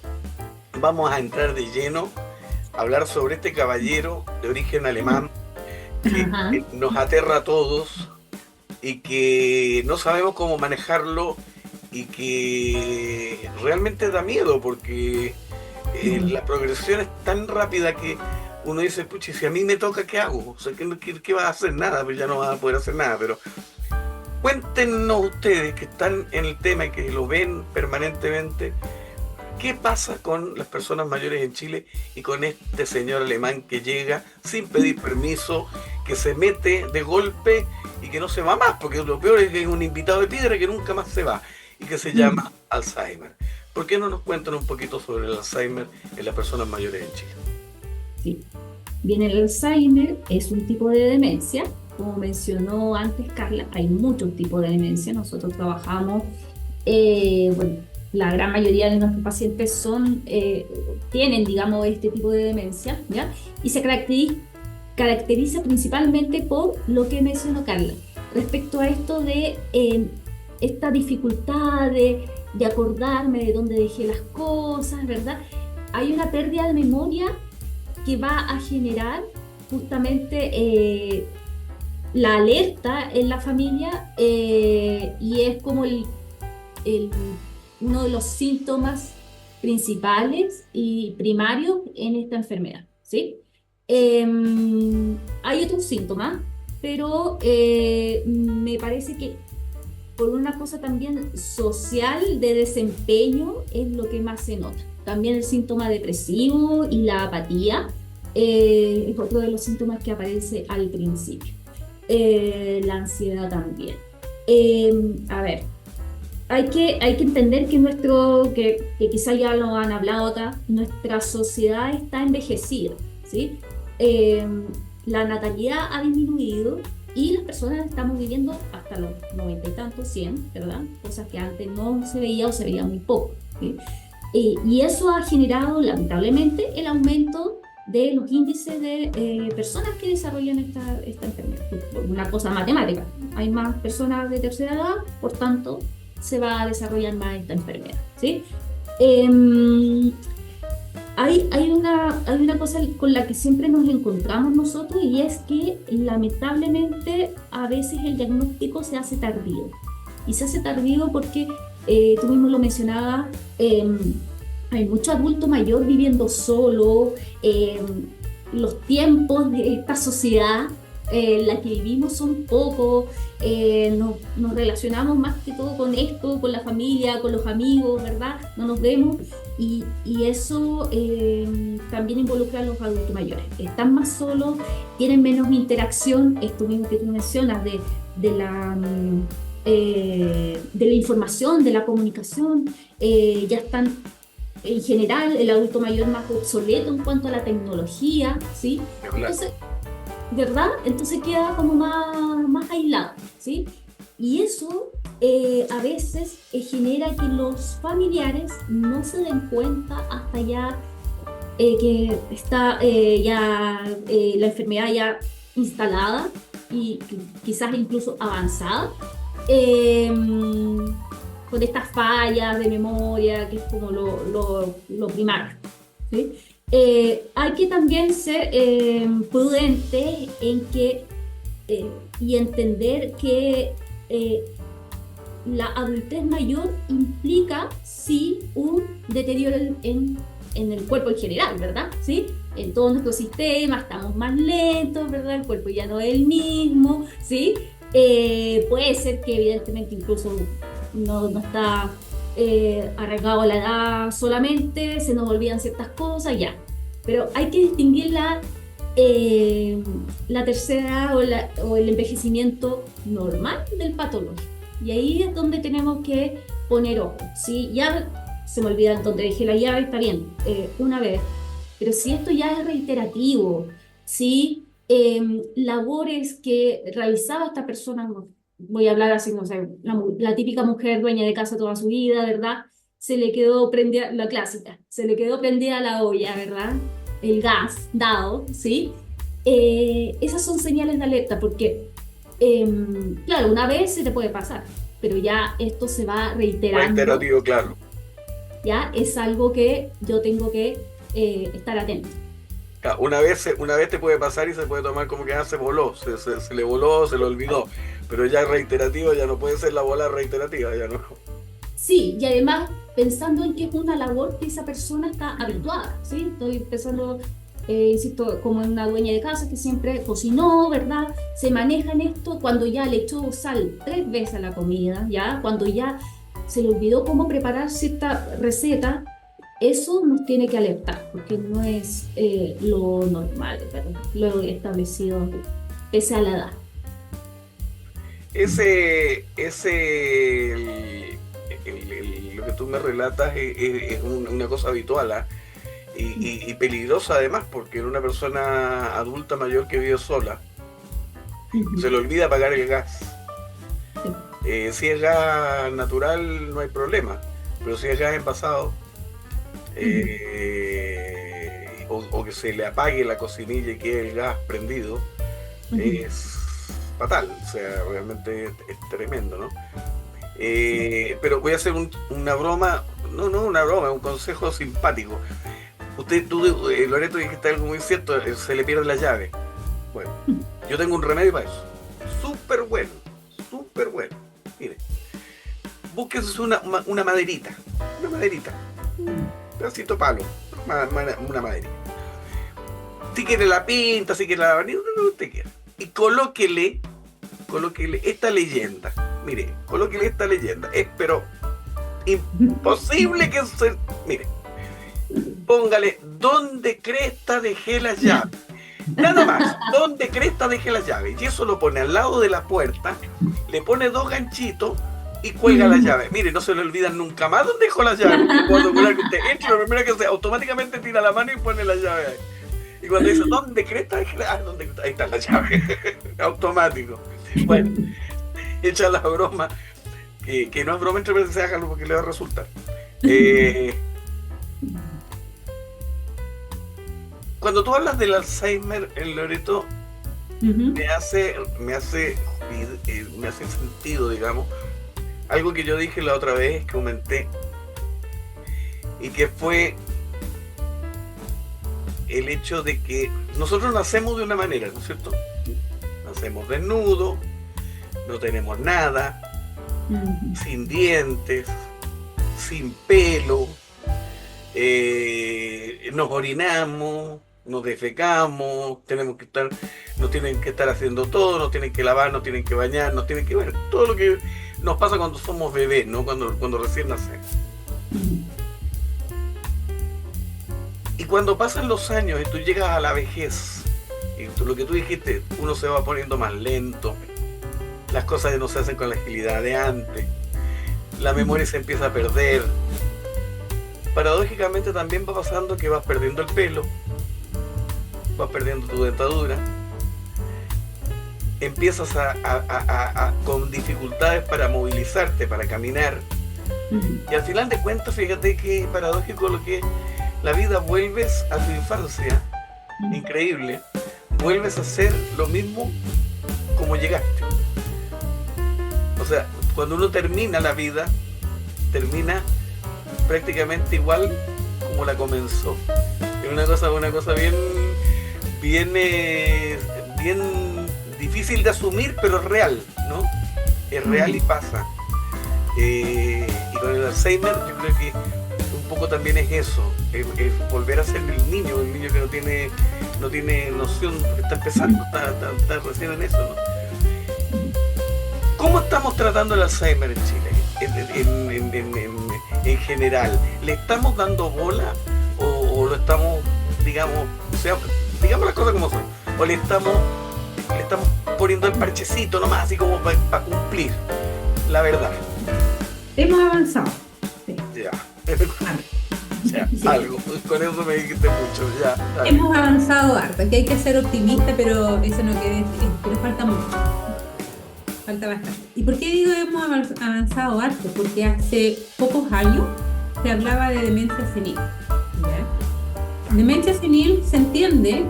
Speaker 1: vamos a entrar de lleno a hablar sobre este caballero de origen alemán que nos aterra a todos y que no sabemos cómo manejarlo y que realmente da miedo, porque la progresión es tan rápida que uno dice, pucha, si a mí me toca, ¿qué hago? O sea, ¿qué va a hacer? Nada, pues ya no va a poder hacer nada, pero cuéntenos ustedes que están en el tema y que lo ven permanentemente, ¿qué pasa con las personas mayores en Chile y con este señor alemán que llega sin pedir permiso, que se mete de golpe y que no se va más? Porque lo peor es que es un invitado de piedra que nunca más se va y que se llama Alzheimer. ¿Por qué no nos cuentan un poquito sobre el Alzheimer en las personas mayores en Chile?
Speaker 3: Sí. Bien, el Alzheimer es un tipo de demencia. Como mencionó antes Carla, hay muchos tipos de demencia. Nosotros trabajamos, bueno, la gran mayoría de nuestros pacientes tienen, digamos, este tipo de demencia, ¿ya? Y se caracteriza principalmente por lo que mencionó Carla. Respecto a esto de esta dificultad de acordarme de dónde dejé las cosas, ¿verdad? Hay una pérdida de memoria que va a generar justamente la alerta en la familia y es como uno de los síntomas principales y primarios en esta enfermedad, ¿sí? Hay otros síntomas, pero me parece que por una cosa también social de desempeño es lo que más se nota. También el síntoma depresivo y la apatía es otro de los síntomas que aparece al principio. La ansiedad también. A ver, hay que entender que quizá ya lo han hablado acá, nuestra sociedad está envejecida, ¿sí? La natalidad ha disminuido y las personas estamos viviendo hasta los 90 y tantos, 100, ¿verdad? Cosas que antes no se veía o se veía muy poco, ¿sí? Y eso ha generado, lamentablemente, el aumento de los índices de personas que desarrollan esta enfermedad. Una cosa matemática, hay más personas de tercera edad, por tanto, se va a desarrollar más esta enfermedad, ¿sí? Hay una cosa con la que siempre nos encontramos nosotros y es que lamentablemente a veces el diagnóstico se hace tardío. Y se hace tardío porque, tú mismo lo mencionabas, hay mucho adulto mayor viviendo solo, los tiempos de esta sociedad en la que vivimos son pocos, nos relacionamos más que todo con esto, con la familia, con los amigos, ¿verdad? No nos vemos y eso también involucra a los adultos mayores. Están más solos, tienen menos interacción, esto mismo que tú mencionas de la información, de la comunicación, ya están en general el adulto mayor más obsoleto en cuanto a la tecnología, ¿sí? Entonces, ¿verdad? Entonces queda como más aislado, ¿sí? Y eso a veces genera que los familiares no se den cuenta hasta ya que está la enfermedad ya instalada y quizás incluso avanzada, con estas fallas de memoria, que es como lo primario, ¿sí? Hay que también ser prudentes y entender que la adultez mayor implica sí un deterioro en el cuerpo en general, ¿verdad? ¿Sí? En todo nuestro sistema estamos más lentos, ¿verdad? El cuerpo ya no es el mismo, ¿sí? Puede ser que evidentemente incluso no está arraigado a la edad solamente, se nos olvidan ciertas cosas, ya. Pero hay que distinguir la tercera edad o el envejecimiento normal del patológico. Y ahí es donde tenemos que poner ojo. ¿Sí? Ya se me olvida donde dejé la llave, está bien, una vez. Pero si esto ya es reiterativo, ¿sí? Labores que realizaba esta persona, voy a hablar así, no sé, la típica mujer dueña de casa toda su vida, ¿verdad? Se le quedó prendida, la clásica, se le quedó prendida la olla, ¿verdad? El gas dado, ¿sí? Esas son señales de alerta porque, claro, una vez se te puede pasar, pero ya esto se va reiterando.
Speaker 1: Reiterativo, claro.
Speaker 3: Ya es algo que yo tengo que estar atento.
Speaker 1: Una vez te puede pasar y se puede tomar como que se voló, se le voló, se le olvidó, pero ya es reiterativo, ya no puede ser la bola reiterativa, ya no.
Speaker 3: Sí, y además pensando en que es una labor que esa persona está habituada, ¿sí? Estoy pensando, insisto, como en una dueña de casa que siempre cocinó, ¿verdad? Se maneja en esto cuando ya le echó sal 3 veces a la comida, ¿ya? Cuando ya se le olvidó cómo preparar cierta receta, eso nos tiene que alertar, porque no es lo normal, ¿verdad? Lo establecido pese a la edad.
Speaker 1: Lo que tú me relatas es una cosa habitual, ¿ah? Y peligrosa además, porque en una persona adulta mayor que vive sola, se le olvida pagar el gas. Si es gas natural no hay problema, pero si es gas envasado, o que se le apague la cocinilla y quede el gas prendido, es fatal, o sea, realmente es tremendo, ¿no? Pero voy a hacer una broma, no una broma, un consejo simpático. Tú, Loreto, dijiste algo muy cierto, se le pierde la llave. Bueno, yo tengo un remedio para eso. Súper bueno, súper bueno. Mire, búsquese una maderita, un pedacito de palo, una maderita. Si quiere la pinta, si quiere la barniz, lo que usted quiera. Y colóquele esta leyenda. Mire, colóquele esta leyenda. Es pero imposible que se... Mire, póngale, ¿dónde cresta dejé las llaves? Nada más, ¿dónde cresta dejé las llaves? Y eso lo pone al lado de la puerta, le pone 2 ganchitos y cuelga las llaves. Mire, no se le olvidan nunca más dónde dejó las llaves. Cuando usted entra, lo primero que hace, automáticamente tira la mano y pone las llaves ahí. Y cuando dice, ¿dónde cresta dejé las llaves? ¿Dónde? Ahí está la llave. Automático. Bueno, echa la broma, que no es broma, entre veces hágalo porque le va a resultar. Cuando tú hablas del Alzheimer, el Loreto, me hace sentido, digamos, algo que yo dije la otra vez, que comenté, y que fue el hecho de que nosotros nacemos de una manera, ¿no es cierto? Nacemos desnudos, no tenemos nada, sin dientes, sin pelo, nos orinamos, nos defecamos, nos tienen que estar haciendo todo, nos tienen que lavar, nos tienen que bañar, nos tienen que ver todo lo que nos pasa cuando somos bebés, ¿no? Cuando recién nacemos. Y cuando pasan los años y tú llegas a la vejez, y lo que tú dijiste, uno se va poniendo más lento, las cosas ya no se hacen con la agilidad de antes, la memoria se empieza a perder. Paradójicamente también va pasando que vas perdiendo el pelo, vas perdiendo tu dentadura, empiezas con dificultades para movilizarte, para caminar, y al final de cuentas, fíjate que paradójico lo que es, la vida, vuelves a tu infancia, increíble, vuelves a hacer lo mismo como llegaste. O sea, cuando uno termina la vida, termina prácticamente igual como la comenzó. Es una cosa bien difícil de asumir, pero es real, ¿no? Es real y pasa. Y con el Alzheimer yo creo que un poco también es eso, es volver a ser el niño que no tiene noción, está empezando, está recién en eso, ¿no? ¿Cómo estamos tratando el Alzheimer en Chile? En general, ¿le estamos dando bola o lo estamos, digamos las cosas como son, o le estamos poniendo el parchecito nomás, así como para cumplir la verdad?
Speaker 2: Hemos avanzado. Sí.
Speaker 1: Ya. Ya, sí. Algo, con eso me dijiste mucho, ya. Dale.
Speaker 2: Hemos avanzado harto, que hay que ser optimista, pero eso no quiere decir, pero falta mucho. Falta bastante. ¿Y por qué digo hemos avanzado harto? Porque hace pocos años se hablaba de demencia senil. ¿Ya? Demencia senil se entiende,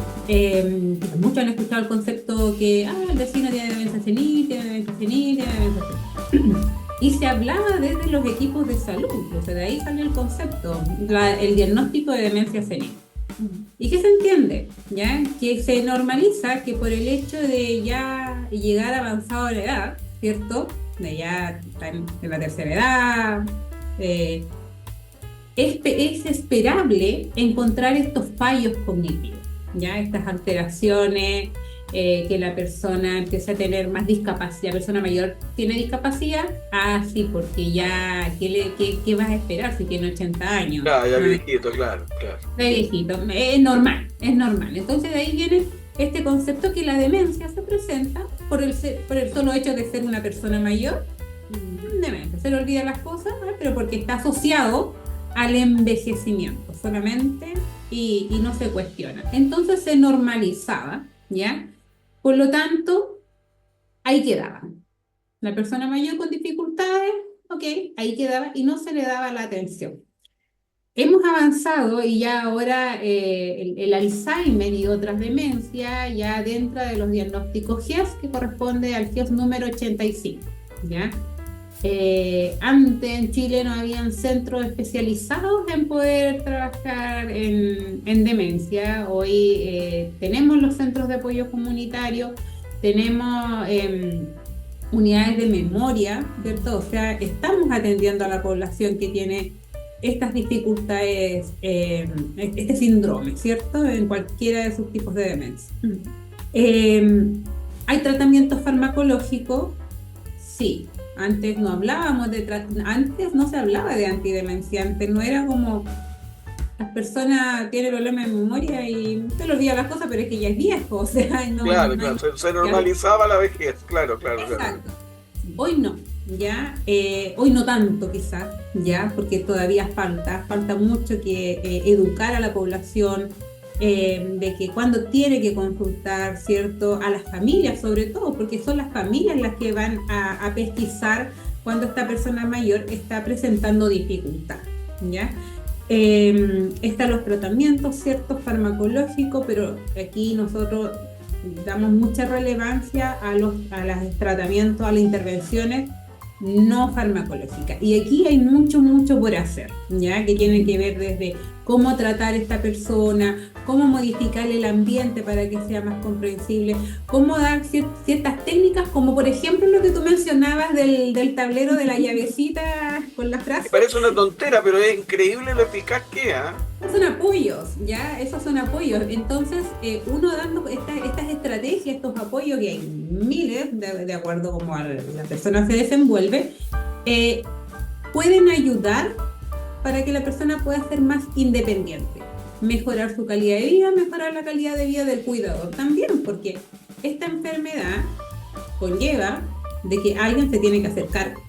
Speaker 2: muchos han escuchado el concepto que el vecino tiene demencia senil, tiene demencia senil, tiene demencia senil. Y se hablaba desde los equipos de salud, o sea, de ahí sale el concepto, el diagnóstico de demencia senil. ¿Y qué se entiende? ¿Ya? Que se normaliza que por el hecho de ya llegar avanzado a la edad, ¿cierto? De ya estar en la tercera edad, es esperable encontrar estos fallos cognitivos, ¿ya? Estas alteraciones, que la persona empieza a tener más discapacidad, la persona mayor tiene discapacidad, sí, porque ya, ¿qué vas a esperar si tiene 80 años?
Speaker 1: Claro, ya viejito, claro.
Speaker 2: De viejito, es normal. Entonces de ahí viene este concepto que la demencia se presenta por el solo hecho de ser una persona mayor, demencia, se le olvidan las cosas, pero porque está asociado al envejecimiento solamente y no se cuestiona. Entonces se normalizaba, ¿ya? Por lo tanto, ahí quedaba. La persona mayor con dificultades, ok, ahí quedaba y no se le daba la atención. Hemos avanzado y ya ahora el Alzheimer y otras demencias ya dentro de los diagnósticos GES, que corresponde al GES número 85, ¿ya? Antes en Chile no habían centros especializados en poder trabajar en demencia. Hoy tenemos los centros de apoyo comunitario, tenemos unidades de memoria, ¿cierto? O sea, estamos atendiendo a la población que tiene estas dificultades, este síndrome, ¿cierto? En cualquiera de sus tipos de demencia. ¿Hay tratamientos farmacológicos? Sí. Antes no hablábamos antes no se hablaba de antidemencia, antes no era como las personas tienen problemas de memoria y se le olvida las cosas, pero es que ya es viejo, o sea, no.
Speaker 1: Claro, se normalizaba la vejez, claro.
Speaker 2: Exacto. Hoy no, ya, hoy no tanto quizás, ya, porque todavía falta mucho que educar a la población, de que cuando tiene que consultar, ¿cierto? A las familias sobre todo, porque son las familias las que van a pesquisar cuando esta persona mayor está presentando dificultad, ¿ya? Están los tratamientos, ¿cierto? Farmacológicos, pero aquí nosotros damos mucha relevancia a los tratamientos, a las intervenciones no farmacológicas. Y aquí hay mucho por hacer, ¿ya? Que tiene que ver desde cómo tratar a esta persona, cómo modificar el ambiente para que sea más comprensible, cómo dar ciertas técnicas, como por ejemplo lo que tú mencionabas del tablero de la llavecita con la frase.
Speaker 1: Parece una tontera, pero es increíble lo eficaz que es, ¿eh?
Speaker 2: Son apoyos, ¿ya? Esos son apoyos. Entonces, uno dando estas estrategias, estos apoyos, que hay miles, de acuerdo a cómo la persona se desenvuelve, pueden ayudar para que la persona pueda ser más independiente, mejorar su calidad de vida, mejorar la calidad de vida del cuidador también, porque esta enfermedad conlleva de que alguien se tiene que hacer cargo,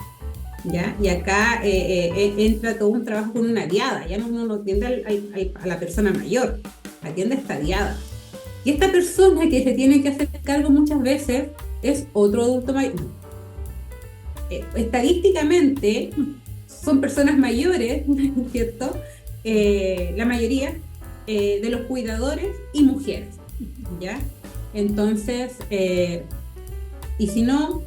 Speaker 2: ¿ya? Y acá entra todo un trabajo con una diada, ya no atiende a la persona mayor, atiende a esta diada. Y esta persona que se tiene que hacer cargo muchas veces es otro adulto mayor. Estadísticamente son personas mayores, ¿cierto? La mayoría de los cuidadores y mujeres, ¿ya? Entonces, y si no,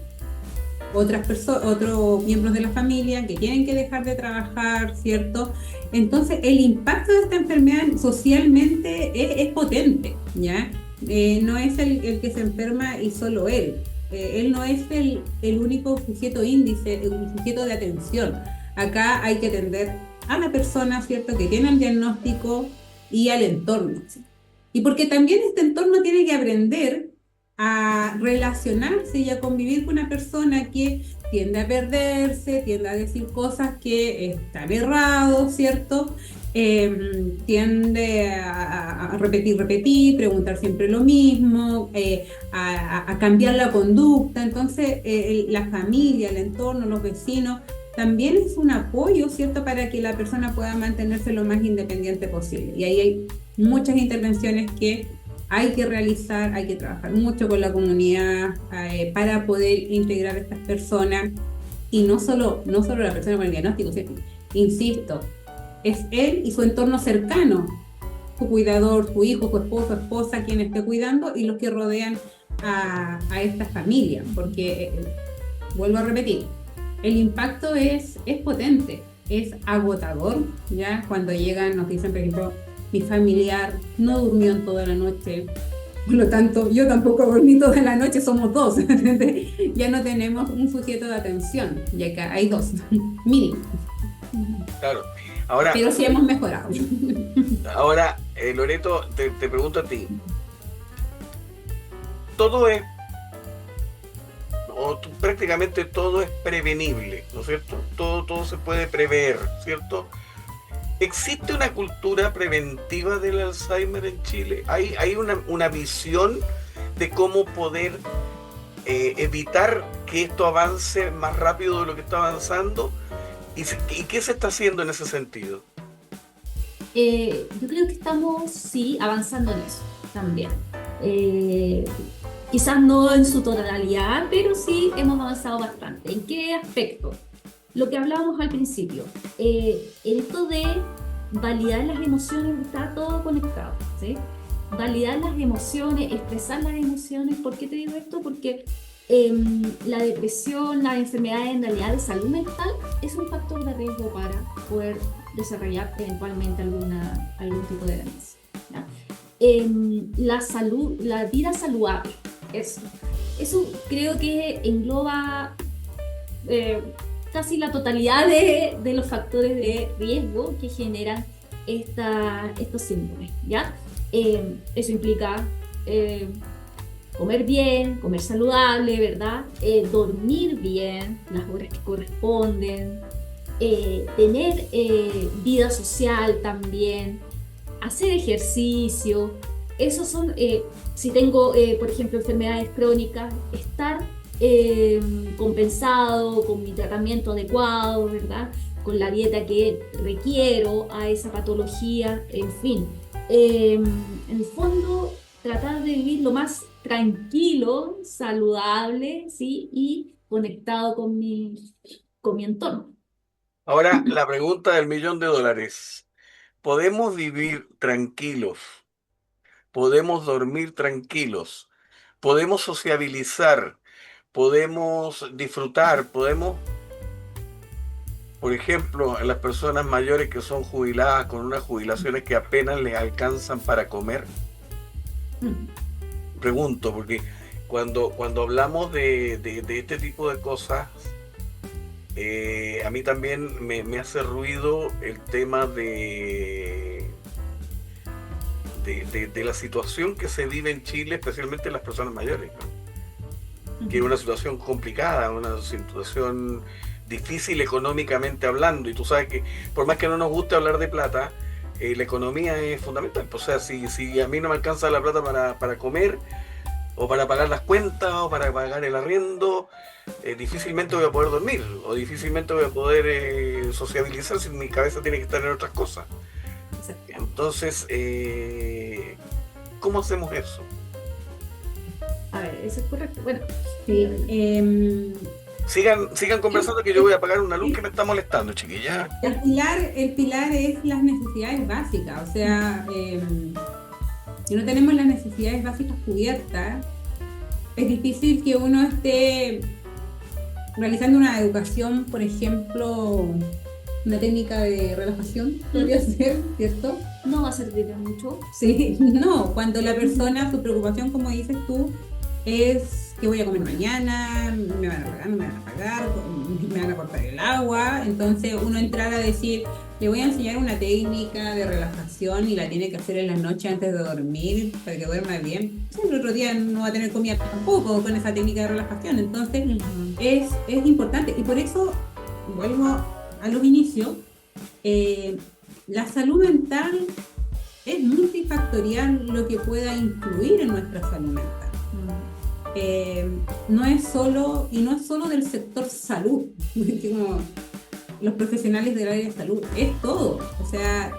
Speaker 2: otros miembros de la familia que tienen que dejar de trabajar, ¿cierto? Entonces, el impacto de esta enfermedad socialmente es potente, ¿ya? No es el que se enferma y solo él. Él no es el único sujeto índice, el sujeto de atención. Acá hay que atender a la persona, ¿cierto?, que tiene el diagnóstico y al entorno, ¿sí? Y porque también este entorno tiene que aprender a relacionarse y a convivir con una persona que tiende a perderse, tiende a decir cosas que están erradas, ¿cierto? Tiende a repetir, preguntar siempre lo mismo, a cambiar la conducta. Entonces, la familia, el entorno, los vecinos, también es un apoyo, ¿cierto?, para que la persona pueda mantenerse lo más independiente posible. Y ahí hay muchas intervenciones que hay que realizar, hay que trabajar mucho con la comunidad para poder integrar a estas personas. Y no solo la persona con el diagnóstico, ¿cierto? Insisto, es él y su entorno cercano, su cuidador, su hijo, su esposo, esposa, quien esté cuidando, y los que rodean a esta familia, porque, vuelvo a repetir, el impacto es potente, es agotador, ¿ya? Cuando llegan, nos dicen, por ejemplo, mi familiar no durmió en toda la noche, por lo tanto, yo tampoco dormí toda la noche, somos dos, ya no tenemos un sujeto de atención, ya que hay dos, mínimo.
Speaker 1: Claro. Ahora,
Speaker 2: Pero sí hemos mejorado.
Speaker 1: Loreto, te pregunto a ti, todo es, prácticamente todo es prevenible, ¿no es cierto? Todo se puede prever, ¿cierto? ¿Existe una cultura preventiva del Alzheimer en Chile? ¿Hay una visión de cómo poder evitar que esto avance más rápido de lo que está avanzando? ¿Y qué se está haciendo en ese sentido?
Speaker 3: Yo creo que estamos, sí, avanzando en eso también. Eh, Quizás no en su totalidad, pero sí hemos avanzado bastante. ¿En qué aspecto? Lo que hablábamos al principio, esto de validar las emociones, está todo conectado, ¿sí? Validar las emociones, expresar las emociones. ¿Por qué te digo esto? Porque la depresión, las enfermedades en realidad de salud mental es un factor de riesgo para poder desarrollar eventualmente algún tipo de demencia, ¿ya? La salud, la vida saludable, eso creo que engloba casi la totalidad de los factores de riesgo que generan estos síndromes, ¿ya? Eso implica comer bien, comer saludable, ¿verdad? Dormir bien, las horas que corresponden, tener vida social también, hacer ejercicio. Esos son, si tengo, por ejemplo, enfermedades crónicas, estar compensado con mi tratamiento adecuado, ¿verdad? Con la dieta que requiero a esa patología, en fin. En el fondo, tratar de vivir lo más tranquilo, saludable, ¿sí? Y conectado con mi entorno.
Speaker 1: Ahora, la pregunta del millón de dólares. ¿Podemos vivir tranquilos? ¿Podemos dormir tranquilos? ¿Podemos sociabilizar? ¿Podemos disfrutar? ¿Podemos, por ejemplo, en las personas mayores que son jubiladas con unas jubilaciones que apenas les alcanzan para comer? Pregunto, porque cuando hablamos de este tipo de cosas, a mí también me hace ruido el tema de la situación que se vive en Chile, especialmente en las personas mayores, ¿no? Que es una situación complicada, una situación difícil económicamente hablando, y tú sabes que por más que no nos guste hablar de plata, la economía es fundamental. O sea, si a mí no me alcanza la plata para comer, o para pagar las cuentas, o para pagar el arriendo, difícilmente voy a poder dormir, o difícilmente voy a poder sociabilizar si mi cabeza tiene que estar en otras cosas. Entonces, ¿cómo hacemos eso?
Speaker 3: A ver, eso es correcto. Bueno,
Speaker 2: Sí,
Speaker 1: Sigan conversando que yo voy a apagar una luz que me está molestando, chiquilla.
Speaker 2: el pilar es las necesidades básicas, o sea, si no tenemos las necesidades básicas cubiertas, es difícil que uno esté realizando una educación, por ejemplo, una técnica de relajación, podría ser, ¿cierto?
Speaker 3: no va a servir de mucho.
Speaker 2: Sí, no, cuando la persona, su preocupación, como dices tú, es que voy a comer mañana, me van a pagar, no me van a pagar, me van a cortar el agua, entonces uno entrar a decir, le voy a enseñar una técnica de relajación y la tiene que hacer en la noche antes de dormir para que duerma bien. El otro día no va a tener comida tampoco con esa técnica de relajación, entonces es importante y por eso vuelvo a los inicios, la salud mental es multifactorial lo que pueda influir en nuestra salud mental. No es solo del sector salud, como los profesionales del área de salud, es todo. O sea,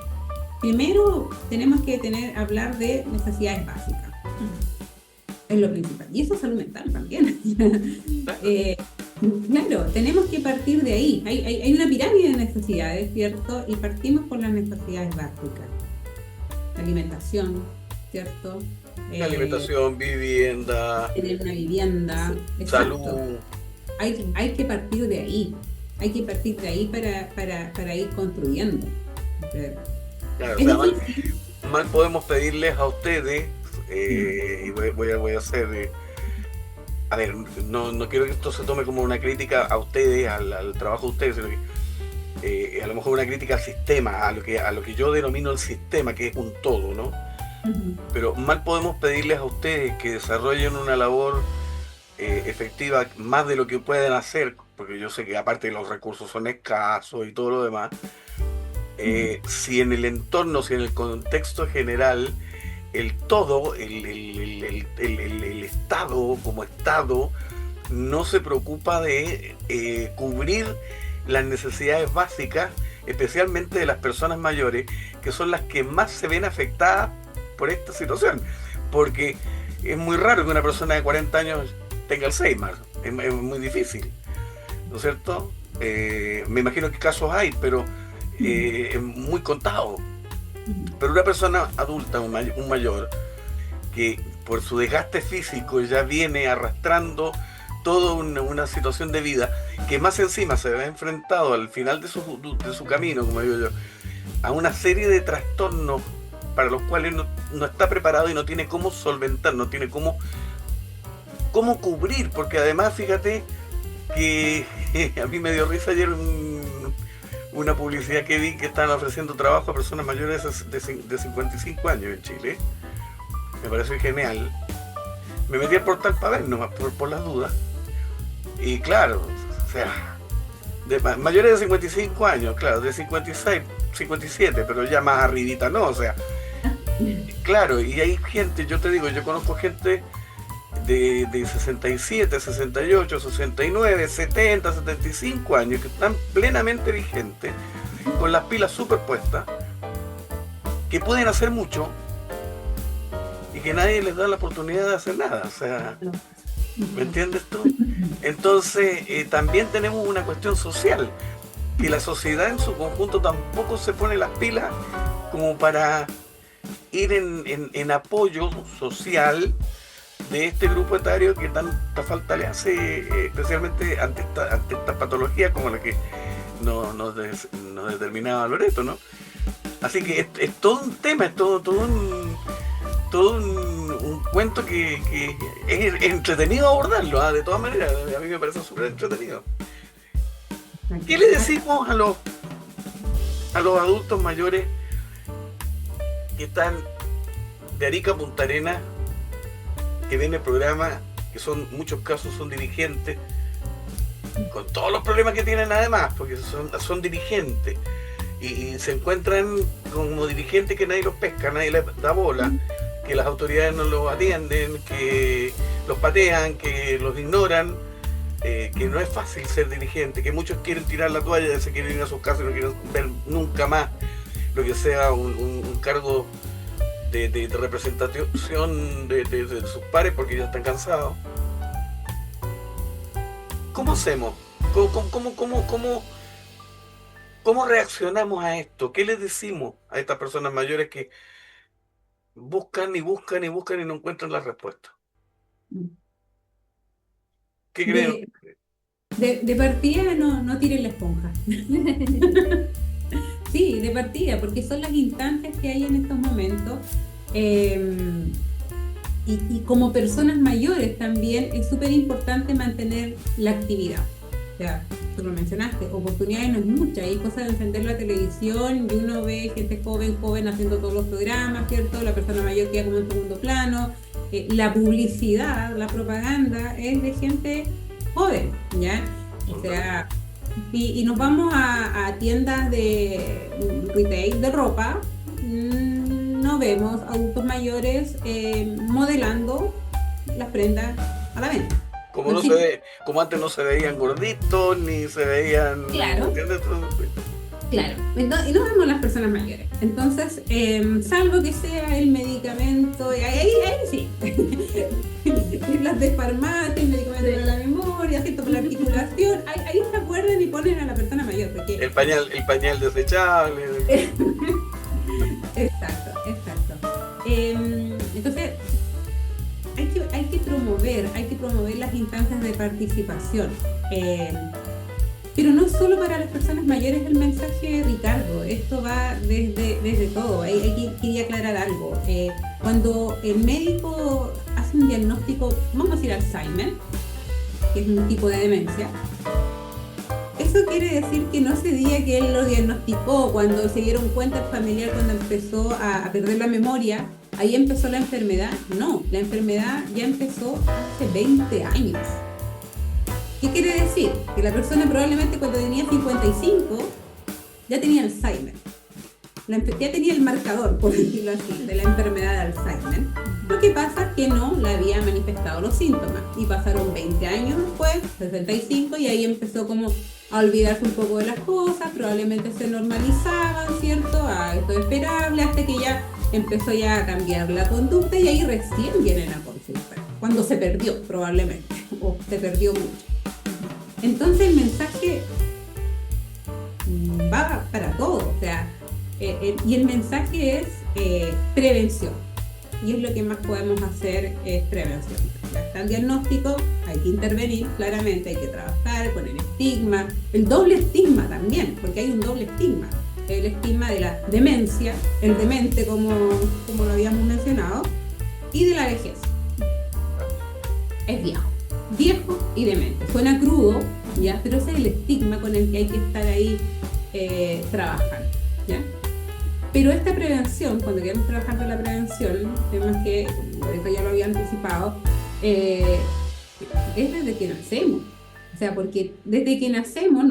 Speaker 2: primero tenemos que hablar de necesidades básicas, es lo principal, y eso es salud mental también. Claro, tenemos que partir de ahí. Hay una pirámide de necesidades, ¿cierto? Y partimos por las necesidades básicas. La alimentación, ¿cierto?
Speaker 1: Alimentación, vivienda,
Speaker 2: Tener una vivienda,
Speaker 1: salud.
Speaker 2: Hay que partir de ahí. Hay que partir de ahí para ir construyendo.
Speaker 1: Claro, o sea, mal podemos pedirles a ustedes, y voy a hacer... a ver, no quiero que esto se tome como una crítica a ustedes, al trabajo de ustedes, sino que a lo mejor una crítica al sistema, a lo que yo denomino el sistema, que es un todo, ¿no? Pero mal podemos pedirles a ustedes que desarrollen una labor efectiva más de lo que pueden hacer, porque yo sé que aparte de los recursos son escasos y todo lo demás, si en el entorno, si en el contexto general, el todo, el Estado como Estado, no se preocupa de cubrir las necesidades básicas, especialmente de las personas mayores, que son las que más se ven afectadas por esta situación, porque es muy raro que una persona de 40 años tenga Alzheimer, es muy difícil, ¿no es cierto? Me imagino que casos hay, pero es muy contado. Pero una persona adulta, un mayor, que por su desgaste físico ya viene arrastrando toda una situación de vida, que más encima se ve enfrentado al final de su camino, como digo yo, a una serie de trastornos para los cuales no está preparado y no tiene cómo solventar, no tiene cómo cubrir, porque además fíjate que a mí me dio risa ayer una publicidad que vi que estaban ofreciendo trabajo a personas mayores de 55 años en Chile. Me pareció genial. Me metí al portal para ver nomás por las dudas. Y claro, o sea, de mayores de 55 años, claro, de 56, 57, pero ya más arribita no, o sea, claro, y hay gente, yo te digo, yo conozco gente de 67, 68, 69, 70, 75 años que están plenamente vigentes, con las pilas superpuestas, que pueden hacer mucho y que nadie les da la oportunidad de hacer nada, o sea, ¿me entiendes tú? Entonces, también tenemos una cuestión social, que la sociedad en su conjunto tampoco se pone las pilas como para ir en apoyo social de este grupo etario que tanta falta le hace, especialmente ante esta patología como la que nos determinaba Loreto, ¿no? Así que es todo un tema, es todo un cuento que es entretenido abordarlo, de todas maneras, a mí me parece súper entretenido. ¿Qué le decimos a los adultos mayores que están de Arica a Punta Arenas, que ven el programa, que son muchos casos son dirigentes, con todos los problemas que tienen además, porque son dirigentes, y se encuentran como dirigentes que nadie los pesca, nadie les da bola, que las autoridades no los atienden, que los patean, que los ignoran, que no es fácil ser dirigente, que muchos quieren tirar la toalla, se quieren ir a sus casas y no quieren ver nunca más lo que sea un cargo de representación de sus pares porque ya están cansados. ¿Cómo hacemos? ¿Cómo reaccionamos a esto? ¿Qué les decimos a estas personas mayores que buscan y buscan y buscan y no encuentran la respuesta? ¿Qué creen?
Speaker 2: De partida no tiren la esponja. Sí, de partida, porque son las instancias que hay en estos momentos. Y como personas mayores también es súper importante mantener la actividad. O sea, tú lo mencionaste, oportunidades no es mucha, hay cosas de encender la televisión y uno ve gente joven haciendo todos los programas, ¿cierto? La persona mayor queda como en segundo plano. La publicidad, la propaganda es de gente joven, ¿ya? O sea, y nos vamos a tiendas de retail de ropa, no vemos adultos mayores modelando las prendas a la venta.
Speaker 1: Como antes no se veían gorditos, ni se veían...
Speaker 2: Claro. Claro, y no vemos las personas mayores. Entonces, salvo que sea el medicamento, ahí sí. Las de farmacia, el medicamento para la memoria, ¿cierto? Para la articulación, ahí se acuerdan y ponen a la persona mayor. Porque...
Speaker 1: El pañal desechable.
Speaker 2: Exacto. Entonces, hay que promover las instancias de participación. Pero no solo para las personas mayores el mensaje, Ricardo, esto va desde todo. Quería aclarar algo. Cuando el médico hace un diagnóstico, vamos a decir Alzheimer, que es un tipo de demencia, es eso quiere decir que no se diga que él lo diagnosticó cuando se dieron cuenta el familiar, cuando empezó a perder la memoria, ahí empezó la enfermedad. No, la enfermedad ya empezó hace 20 años. ¿Qué quiere decir? Que la persona probablemente cuando tenía 55 ya tenía Alzheimer. Ya tenía el marcador, por decirlo así, de la enfermedad de Alzheimer. Lo que pasa es que no le había manifestado los síntomas. Y pasaron 20 años después, 65, y ahí empezó como a olvidarse un poco de las cosas, probablemente se normalizaban, ¿cierto? Esto es esperable, hasta que ya empezó ya a cambiar la conducta, y ahí recién viene la consulta, cuando se perdió probablemente, o se perdió mucho. Entonces el mensaje va para todo, o sea, y el mensaje es prevención, y es lo que más podemos hacer, es prevención. Ya está el diagnóstico, hay que intervenir, claramente hay que trabajar con el estigma, el doble estigma también, porque hay un doble estigma, el estigma de la demencia, el demente como lo habíamos mencionado, y de la vejez. Es viejo y demente. Suena crudo, ¿ya? Pero ese es el estigma con el que hay que estar ahí trabajando, ¿ya? Pero esta prevención, cuando queremos trabajar con la prevención, tenemos que, ahorita ya lo había anticipado, es desde que nacemos. O sea, porque desde que nacemos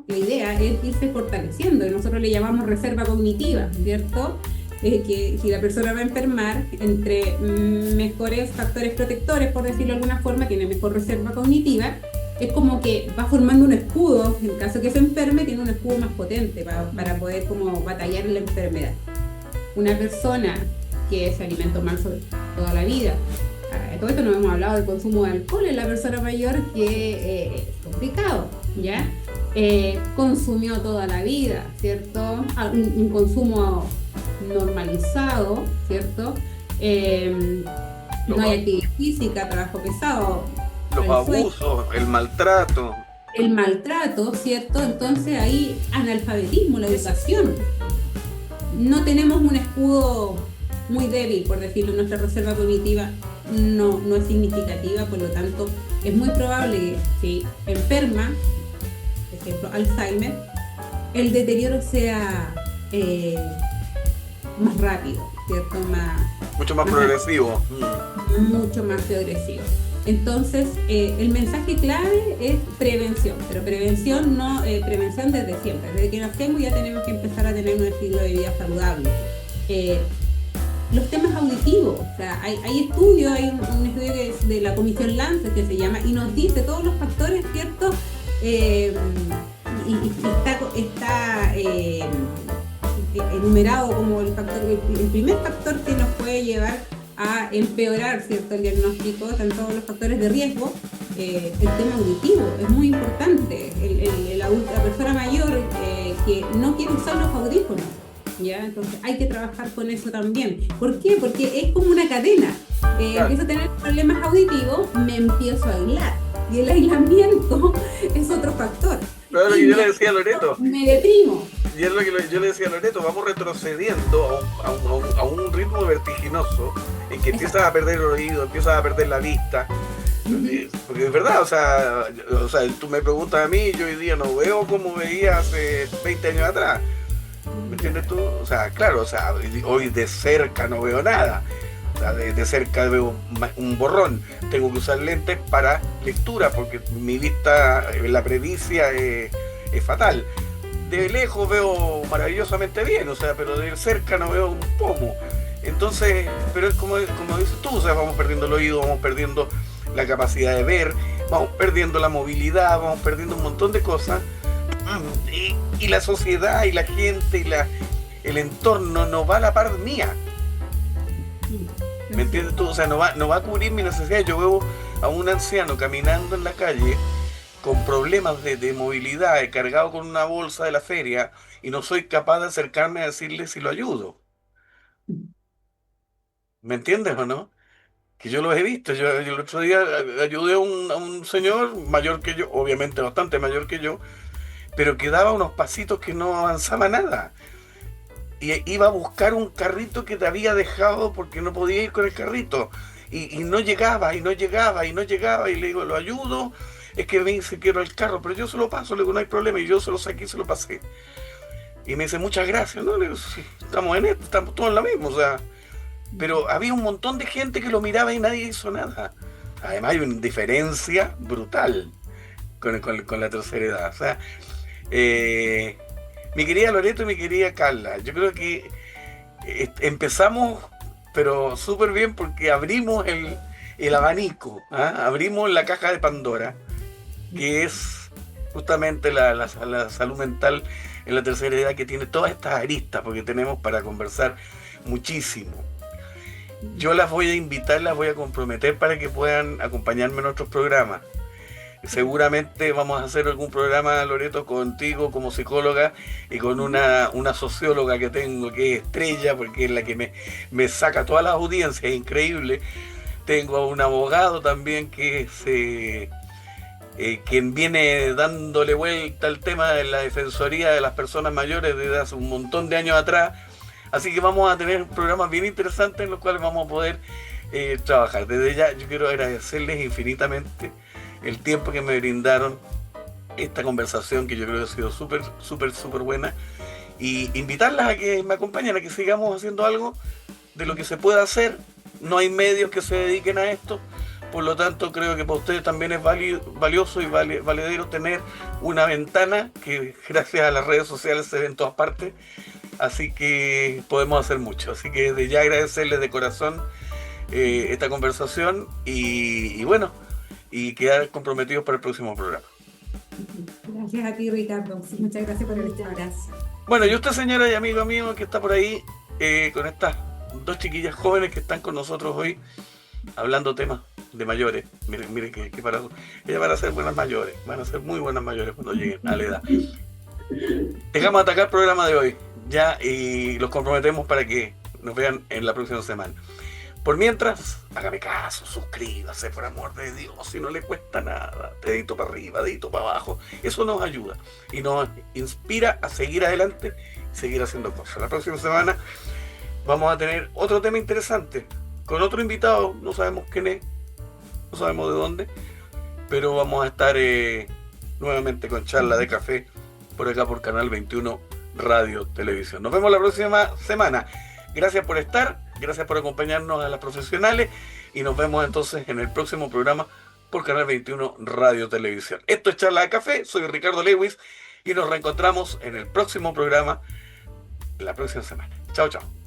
Speaker 2: la idea es irse fortaleciendo, y nosotros le llamamos reserva cognitiva, ¿cierto? Que si la persona va a enfermar, entre mejores factores protectores, por decirlo de alguna forma, tiene mejor reserva cognitiva, es como que va formando un escudo. En caso que se enferme, tiene un escudo más potente para poder como batallar en la enfermedad. Una persona que se alimentó mal toda la vida, todo esto no hemos hablado del consumo de alcohol en la persona mayor, que es complicado, ¿ya? Consumió toda la vida, ¿cierto? Un consumo normalizado, ¿cierto? No hay actividad física, trabajo pesado,
Speaker 1: los abusos, el maltrato,
Speaker 2: ¿cierto? Entonces ahí analfabetismo, la educación. No tenemos un escudo muy débil, por decirlo, nuestra reserva cognitiva no es significativa, por lo tanto es muy probable que si enferma, por ejemplo Alzheimer, el deterioro sea más rápido, ¿cierto?
Speaker 1: Mucho más progresivo.
Speaker 2: Mucho más progresivo. Entonces, el mensaje clave es prevención, pero prevención prevención desde siempre. Desde que nacemos ya tenemos que empezar a tener un estilo de vida saludable. Los temas auditivos, o sea, hay estudios, hay un estudio que es de la Comisión Lancet que se llama, y nos dice todos los factores, ¿cierto? Y está enumerado como el primer factor que nos puede llevar a empeorar, ¿cierto?, el diagnóstico. Están todos los factores de riesgo. El tema auditivo es muy importante. La persona mayor que no quiere usar los audífonos, ¿ya? Entonces hay que trabajar con eso también. ¿Por qué? Porque es como una cadena. Empiezo a tener problemas auditivos, me empiezo a aislar. Y el aislamiento es otro factor.
Speaker 1: Pero es lo que yo le decía a Loreto.
Speaker 2: Me deprimo.
Speaker 1: Y es lo que yo le decía a Loreto, vamos retrocediendo a un ritmo vertiginoso en que empiezas a perder el oído, empiezas a perder la vista. Porque es verdad, o sea, tú me preguntas a mí, yo hoy día no veo como veía hace 20 años atrás. ¿Me entiendes tú? O sea, claro, o sea, hoy de cerca no veo nada. O sea, de cerca veo un borrón. Tengo que usar lentes para lectura porque mi vista, la presbicia es fatal. De lejos veo maravillosamente bien, o sea, pero de cerca no veo un pomo. Entonces, pero es como dices tú, o sea, vamos perdiendo el oído, vamos perdiendo la capacidad de ver, vamos perdiendo la movilidad, vamos perdiendo un montón de cosas. Y la sociedad y la gente y el entorno no va a la par mía. ¿Me entiendes tú? O sea, no va a cubrir mi necesidad. Yo veo a un anciano caminando en la calle con problemas de movilidad, cargado con una bolsa de la feria, y no soy capaz de acercarme a decirle si lo ayudo. ¿Me entiendes o no? Que yo lo he visto. Yo el otro día ayudé a un señor mayor que yo, obviamente bastante mayor que yo, pero que daba unos pasitos que no avanzaba nada. Y iba a buscar un carrito que te había dejado porque no podía ir con el carrito. Y no llegaba, y le digo, lo ayudo. es que me dice quiero el carro, pero yo se lo paso, le digo, no hay problema, y yo se lo saqué y se lo pasé. Y me dice, muchas gracias, ¿no? Le digo, sí, estamos en esto, estamos todos en la misma, o sea, pero había un montón de gente que lo miraba y nadie hizo nada. Además hay una diferencia brutal con la tercera edad. O sea, mi querida Loreto y mi querida Carla, yo creo que empezamos, pero súper bien porque abrimos el abanico, ¿ah? Abrimos la caja de Pandora, que es justamente la salud mental en la tercera edad, que tiene todas estas aristas, porque tenemos para conversar muchísimo. Yo las voy a invitar, las voy a comprometer para que puedan acompañarme en otros programas. Seguramente vamos a hacer algún programa, Loreto, contigo como psicóloga y con una socióloga que tengo, que es estrella, porque es la que me saca todas las audiencias, es increíble. Tengo a un abogado también que es quien viene dándole vuelta al tema de la defensoría de las personas mayores desde hace un montón de años atrás. Así que vamos a tener programas bien interesantes en los cuales vamos a poder trabajar. Desde ya yo quiero agradecerles infinitamente el tiempo que me brindaron, esta conversación que yo creo que ha sido súper, súper, súper buena, y invitarlas a que me acompañen, a que sigamos haciendo algo de lo que se pueda hacer. No hay medios que se dediquen a esto, por lo tanto creo que para ustedes también es valioso y valedero tener una ventana que gracias a las redes sociales se ve en todas partes. Así que podemos hacer mucho. Así que desde ya agradecerles de corazón esta conversación y bueno, y quedar comprometidos para el próximo programa.
Speaker 2: Gracias a ti, Ricardo. Sí, muchas gracias por este abrazo.
Speaker 1: Bueno, y usted, señora y amigo mío que está por ahí con estas dos chiquillas jóvenes que están con nosotros hoy hablando temas de mayores. Miren que para ellas van a ser buenas mayores, van a ser muy buenas mayores cuando lleguen a la edad. Dejamos atacar el programa de hoy ya y los comprometemos para que nos vean en la próxima semana. Por mientras, hágame caso, suscríbase, por amor de Dios, si no le cuesta nada, dedito para arriba, dedito para abajo, eso nos ayuda y nos inspira a seguir adelante y seguir haciendo cosas. La próxima semana vamos a tener otro tema interesante, con otro invitado, no sabemos quién es, no sabemos de dónde, pero vamos a estar nuevamente con charla de café por acá por Canal 21 Radio Televisión. Nos vemos la próxima semana. Gracias por estar, gracias por acompañarnos a las profesionales y nos vemos entonces en el próximo programa por Canal 21 Radio Televisión. Esto es Charla de Café, soy Ricardo Lewis y nos reencontramos en el próximo programa la próxima semana. Chao, chao.